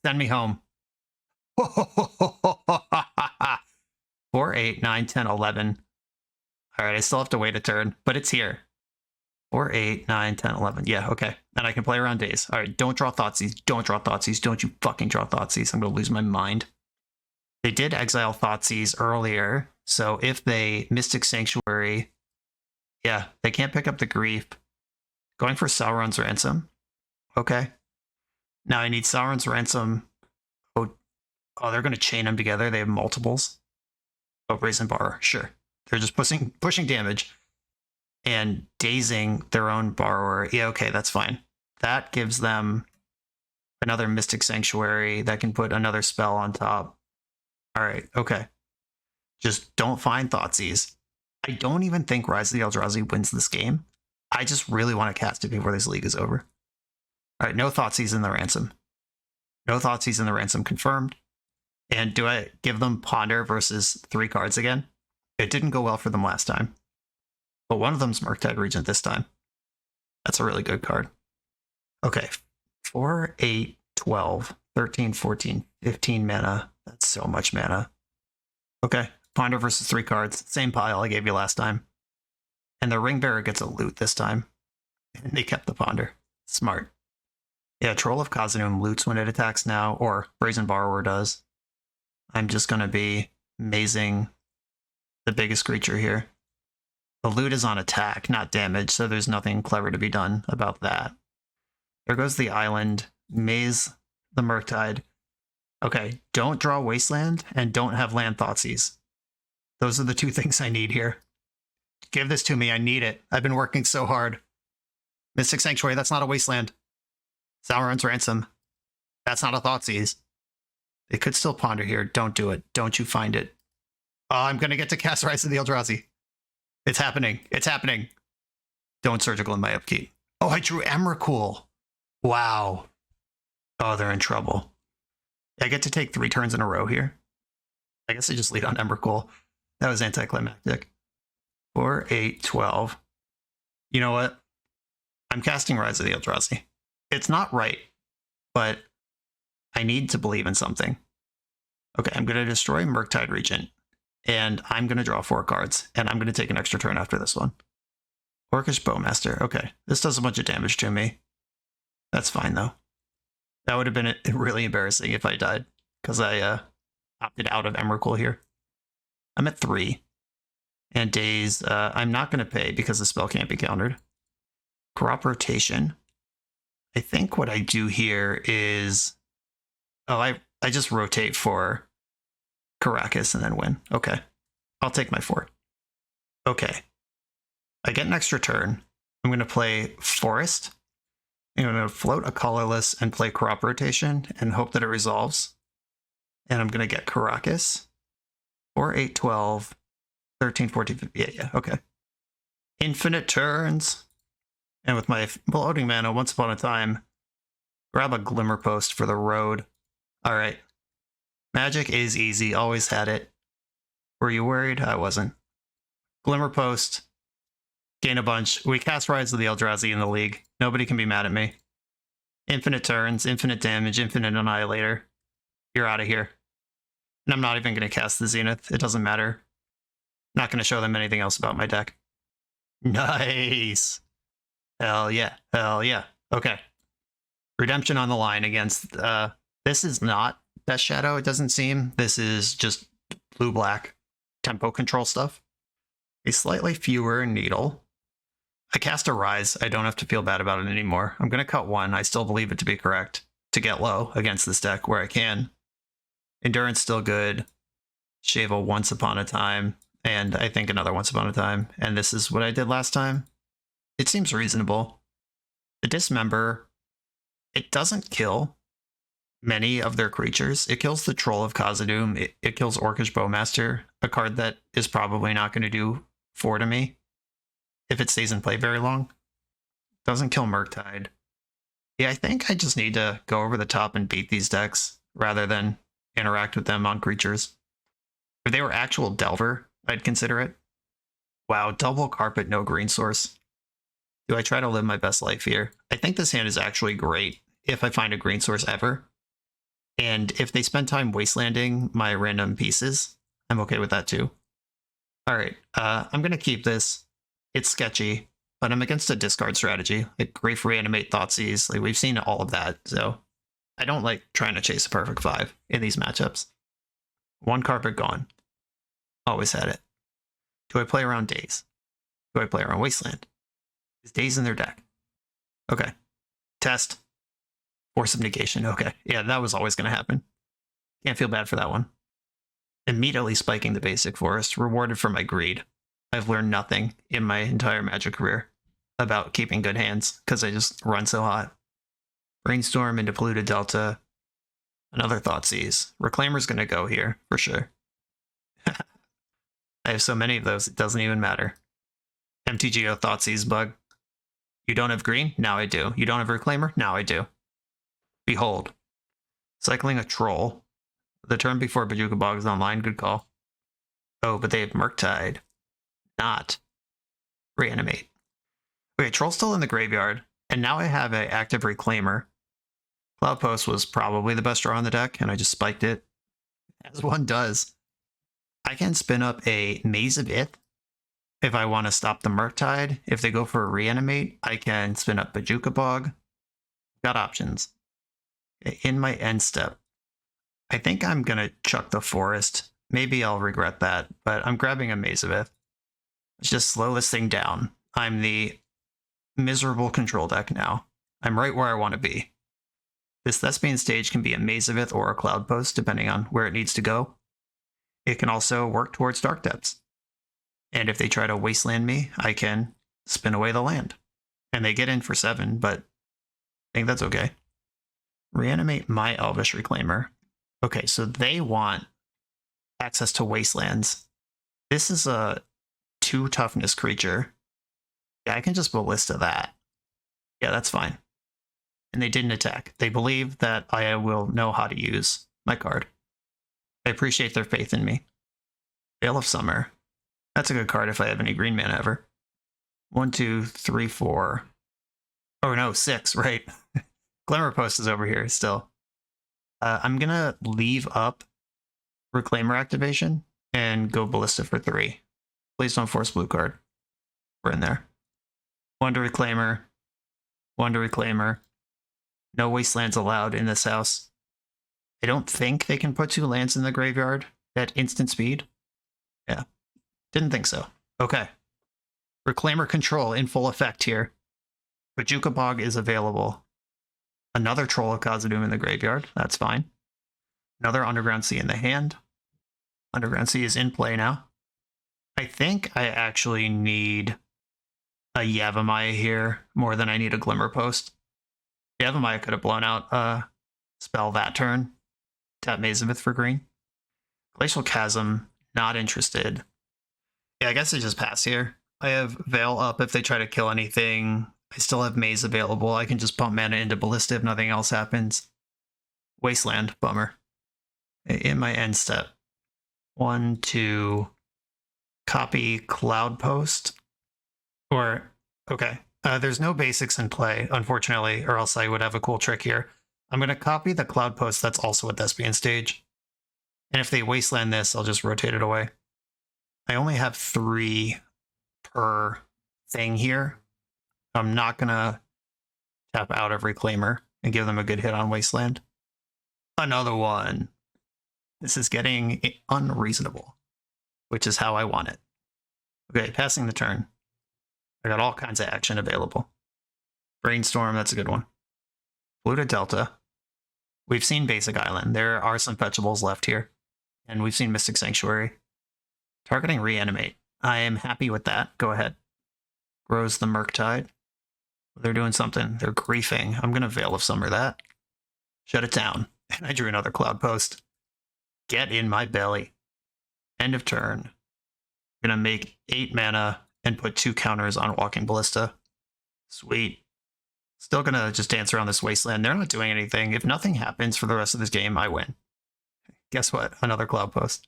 Send me home. 4, 8, 9, 10, 11. Alright, I still have to wait a turn, but it's here. 4, 8, 9, 10, 11. Yeah, okay. And I can play around Daze. Alright, don't draw Thoughtseize. Don't draw Thoughtseize. Don't you fucking draw Thoughtseize. I'm going to lose my mind. They did exile Thoughtseize earlier, so if they Mystic Sanctuary, yeah, they can't pick up the Grief. Going for Sauron's Ransom. Okay. Now I need Sauron's Ransom. Oh, they're going to chain them together. They have multiples. Oh, Brazen Borrower. Sure. They're just pushing damage and dazing their own borrower. Yeah, okay, that's fine. That gives them another Mystic Sanctuary that can put another spell on top. All right, okay. Just don't find Thoughtseize. I don't even think Rise of the Eldrazi wins this game. I just really want to cast it before this league is over. All right, no Thoughtseize in the Ransom. No Thoughtseize in the Ransom confirmed. And do I give them Ponder versus 3 cards again? It didn't go well for them last time. But one of them's Murktide Regent this time. That's a really good card. Okay, 4, 8, 12, 13, 14, 15 mana. That's so much mana. Okay, Ponder versus 3 cards. Same pile I gave you last time. And the Ring Bearer gets a loot this time. And they kept the Ponder. Smart. Yeah, Troll of Khazanum loots when it attacks now, or Brazen Borrower does. I'm just going to be mazing the biggest creature here. The loot is on attack, not damage, so there's nothing clever to be done about that. There goes the island. Maze the Murktide. Okay, don't draw Wasteland, and don't have land Thoughtseize. Those are the 2 things I need here. Give this to me, I need it. I've been working so hard. Mystic Sanctuary, that's not a Wasteland. Sauron's Ransom. That's not a Thoughtseize. They could still Ponder here. Don't do it. Don't you find it. Oh, I'm going to get to cast Rise of the Eldrazi. It's happening. It's happening. Don't Surgical in my upkeep. Oh, I drew Emrakul. Wow. Oh, they're in trouble. I get to take 3 turns in a row here. I guess I just lead on Emrakul. That was anticlimactic. 4, 8, 12. You know what? I'm casting Rise of the Eldrazi. It's not right, but I need to believe in something. Okay, I'm going to destroy Murktide Regent, and I'm going to draw 4 cards, and I'm going to take an extra turn after this one. Orcish Bowmaster. Okay, this does a bunch of damage to me. That's fine, though. That would have been really embarrassing if I died, because I opted out of Emrakul here. I'm at 3. And days, I'm not going to pay because the spell can't be countered. Crop Rotation. I think what I do here is... Oh, I just rotate for Caracas and then win. Okay. I'll take my 4. Okay. I get an extra turn. I'm going to play Forest. I'm going to float a colorless and play Crop Rotation and hope that it resolves. And I'm going to get Caracas. 4, 8, 12, 13, 14, 15. Yeah, okay. Infinite turns. And with my bloating mana, once upon a time, grab a Glimmer Post for the road. Alright. Magic is easy, always had it. Were you worried? I wasn't. Glimmer Post. Gain a bunch. We cast Rise of the Eldrazi in the league. Nobody can be mad at me. Infinite turns, infinite damage, infinite annihilator. You're out of here. And I'm not even going to cast the Zenith. It doesn't matter. Not going to show them anything else about my deck. Nice. Hell yeah. Hell yeah. Okay. Redemption on the line against... this is not Death Shadow, it doesn't seem. This is just blue-black tempo control stuff. A slightly fewer needle. I cast a Rise. I don't have to feel bad about it anymore. I'm going to cut 1. I still believe it to be correct to get low against this deck where I can. Endurance still good. Shave a Once Upon a Time. And I think another Once Upon a Time. And this is what I did last time. It seems reasonable. The Dismember, it doesn't kill many of their creatures. It kills the Troll of Khazad-dûm. It kills Orcish Bowmaster, a card that is probably not going to do 4 to me if it stays in play very long. Doesn't kill Murktide. Yeah, I think I just need to go over the top and beat these decks rather than interact with them on creatures. If they were actual Delver, I'd consider it. Wow, double carpet, no green source. Do I try to live my best life here? I think this hand is actually great if I find a green source ever. And if they spend time wastelanding my random pieces, I'm okay with that too. Alright, I'm going to keep this. It's sketchy, but I'm against a discard strategy. Like Grief Reanimate, Thoughtseize, like we've seen all of that, so I don't like trying to chase a perfect 5 in these matchups. 1 carpet gone. Always had it. Do I play around Daze? Do I play around Wasteland? Is Daze in their deck? Okay. Test. Force of Negation. Okay. Yeah, that was always going to happen. Can't feel bad for that one. Immediately spiking the basic forest. Rewarded for my greed. I've learned nothing in my entire Magic career about keeping good hands because I just run so hot. Brainstorm into Polluted Delta. Another Thoughtseize. Reclaimer's going to go here, for sure. I have so many of those, it doesn't even matter. MTGO Thoughtseize bug. You don't have green? Now I do. You don't have Reclaimer? Now I do. Behold. Cycling a Troll. The turn before Bojuka Bog is online. Good call. Oh, but they have Murktide. Not Reanimate. Okay, Troll's still in the graveyard. And now I have an active Reclaimer. Cloudpost was probably the best draw on the deck, and I just spiked it. As one does. I can spin up a Maze of Ith if I want to stop the Murktide. If they go for a Reanimate, I can spin up Bojuka Bog. Got options. In my end step, I think I'm going to chuck the Forest. Maybe I'll regret that, but I'm grabbing a Maze of Ith. Let's just slow this thing down. I'm the miserable control deck now. I'm right where I want to be. This Thespian stage can be a Maze of Ith or a Cloudpost, depending on where it needs to go. It can also work towards Dark Depths. And if they try to wasteland me, I can spin away the land. And they get in for 7, but I think that's okay. Reanimate my Elvish Reclaimer. Okay, so they want access to wastelands. This is a 2 toughness creature. Yeah, I can just ballista that. Yeah, that's fine. And they didn't attack. They believe that I will know how to use my card. I appreciate their faith in me. Veil of Summer. That's a good card if I have any green mana ever. 1, 2, 3, 4. Oh no, 6, right. Glimmer Post is over here still. I'm going to leave up Reclaimer activation and go Ballista for 3. Please don't force blue card. We're in there. 1 to Reclaimer. 1 to Reclaimer. No wastelands allowed in this house. I don't think they can put 2 lands in the graveyard at instant speed. Yeah. Didn't think so. Okay. Reclaimer control in full effect here. Bojuka Bog is available. Another Troll of Khazad-dûm in the graveyard. That's fine. Another Underground Sea in the hand. Underground Sea is in play now. I think I actually need a Yavimaya here more than I need a Glimmer Post. Yavimaya could have blown out a spell that turn. Tap Mazemith for green. Glacial Chasm, not interested. Yeah, I guess I just pass here. I have Veil up if they try to kill anything. I still have Maze available. I can just pump mana into Ballista if nothing else happens. Wasteland, bummer. In my end step. 1, 2, copy Cloudpost. Or, okay. There's no basics in play, unfortunately, or else I would have a cool trick here. I'm going to copy the Cloudpost that's also a Thespian stage. And if they wasteland this, I'll just rotate it away. I only have 3 per thing here. I'm not going to tap out of Reclaimer and give them a good hit on Wasteland. Another one. This is getting unreasonable, which is how I want it. Okay, passing the turn. I got all kinds of action available. Brainstorm, that's a good one. Blue to Delta. We've seen Basic Island. There are some fetchables left here. And we've seen Mystic Sanctuary. Targeting Reanimate. I am happy with that. Go ahead. Grows the Murktide. They're doing something. They're griefing. I'm going to Veil of Summer that. Shut it down. And I drew another Cloudpost. Get in my belly. End of turn. I'm going to make 8 mana and put 2 counters on Walking Ballista. Sweet. Still going to just dance around this Wasteland. They're not doing anything. If nothing happens for the rest of this game, I win. Guess what? Another Cloudpost.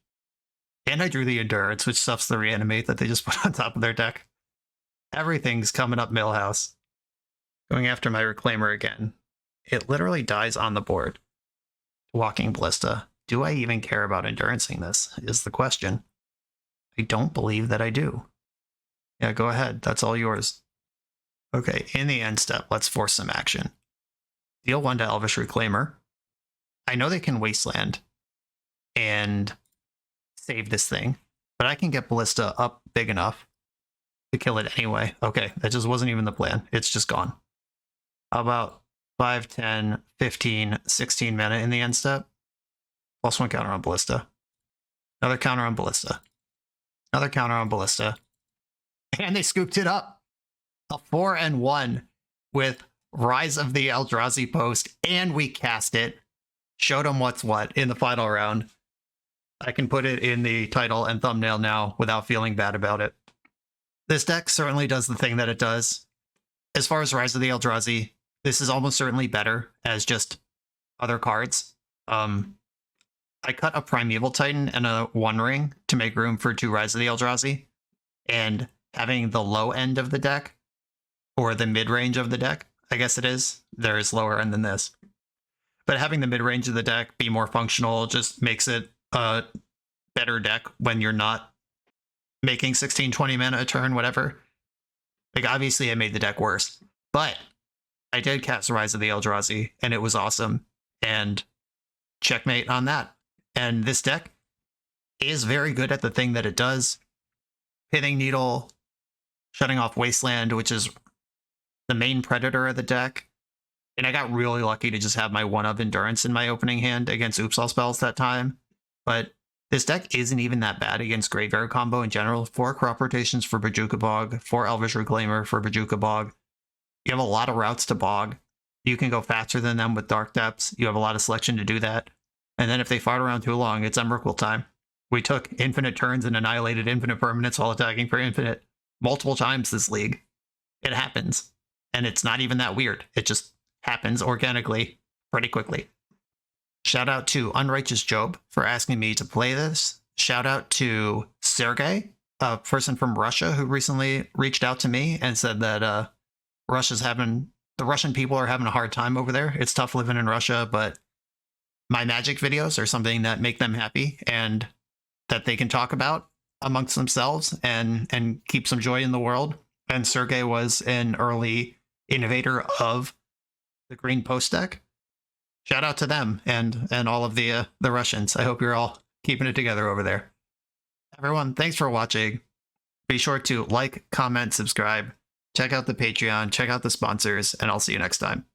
And I drew the Endurance, which stuffs the Reanimate that they just put on top of their deck. Everything's coming up Millhouse. Going after my Reclaimer again. It literally dies on the board. Walking Ballista. Do I even care about Endurancing this, is the question. I don't believe that I do. Yeah, go ahead. That's all yours. Okay, in the end step, let's force some action. Deal 1 to Elvish Reclaimer. I know they can Wasteland and save this thing, but I can get Ballista up big enough to kill it anyway. Okay, that just wasn't even the plan. It's just gone. How about 5, 10, 15, 16 mana in the end step? +1 counter on Ballista. Another counter on Ballista. Another counter on Ballista. And they scooped it up. A 4-1 with Rise of the Eldrazi Post, and we cast it. Showed them what's what in the final round. I can put it in the title and thumbnail now without feeling bad about it. This deck certainly does the thing that it does. As far as Rise of the Eldrazi, this is almost certainly better as just other cards. I cut a Primeval Titan and a One Ring to make room for 2 Rise of the Eldrazi. And having the low end of the deck, or the mid-range of the deck, I guess it is. There is lower end than this. But having the mid-range of the deck be more functional just makes it a better deck when you're not making 16, 20 mana a turn, whatever. Like, obviously I made the deck worse. But I did cast Rise of the Eldrazi, and it was awesome. And checkmate on that. And this deck is very good at the thing that it does. Pitting Needle, shutting off Wasteland, which is the main predator of the deck. And I got really lucky to just have my 1 of Endurance in my opening hand against Oops All Spells that time. But this deck isn't even that bad against Graveyard combo in general. 4 crop rotations for Bojuka Bog, 4 Elvish Reclaimer for Bojuka Bog. You have a lot of routes to Bog. You can go faster than them with Dark Depths. You have a lot of selection to do that. And then if they fart around too long, it's Emrakul time. We took infinite turns and annihilated infinite permanents while attacking for infinite multiple times this league. It happens. And it's not even that weird. It just happens organically pretty quickly. Shout out to Unrighteous Job for asking me to play this. Shout out to Sergey, a person from Russia who recently reached out to me and said that the Russian people are having a hard time over there. It's tough living in Russia, but my Magic videos are something that make them happy and that they can talk about amongst themselves and keep some joy in the world. And Sergey was an early innovator of the Green Post deck. Shout out to them and all of the Russians. I hope you're all keeping it together over there. Everyone, thanks for watching. Be sure to like, comment, subscribe, check out the Patreon, check out the sponsors, and I'll see you next time.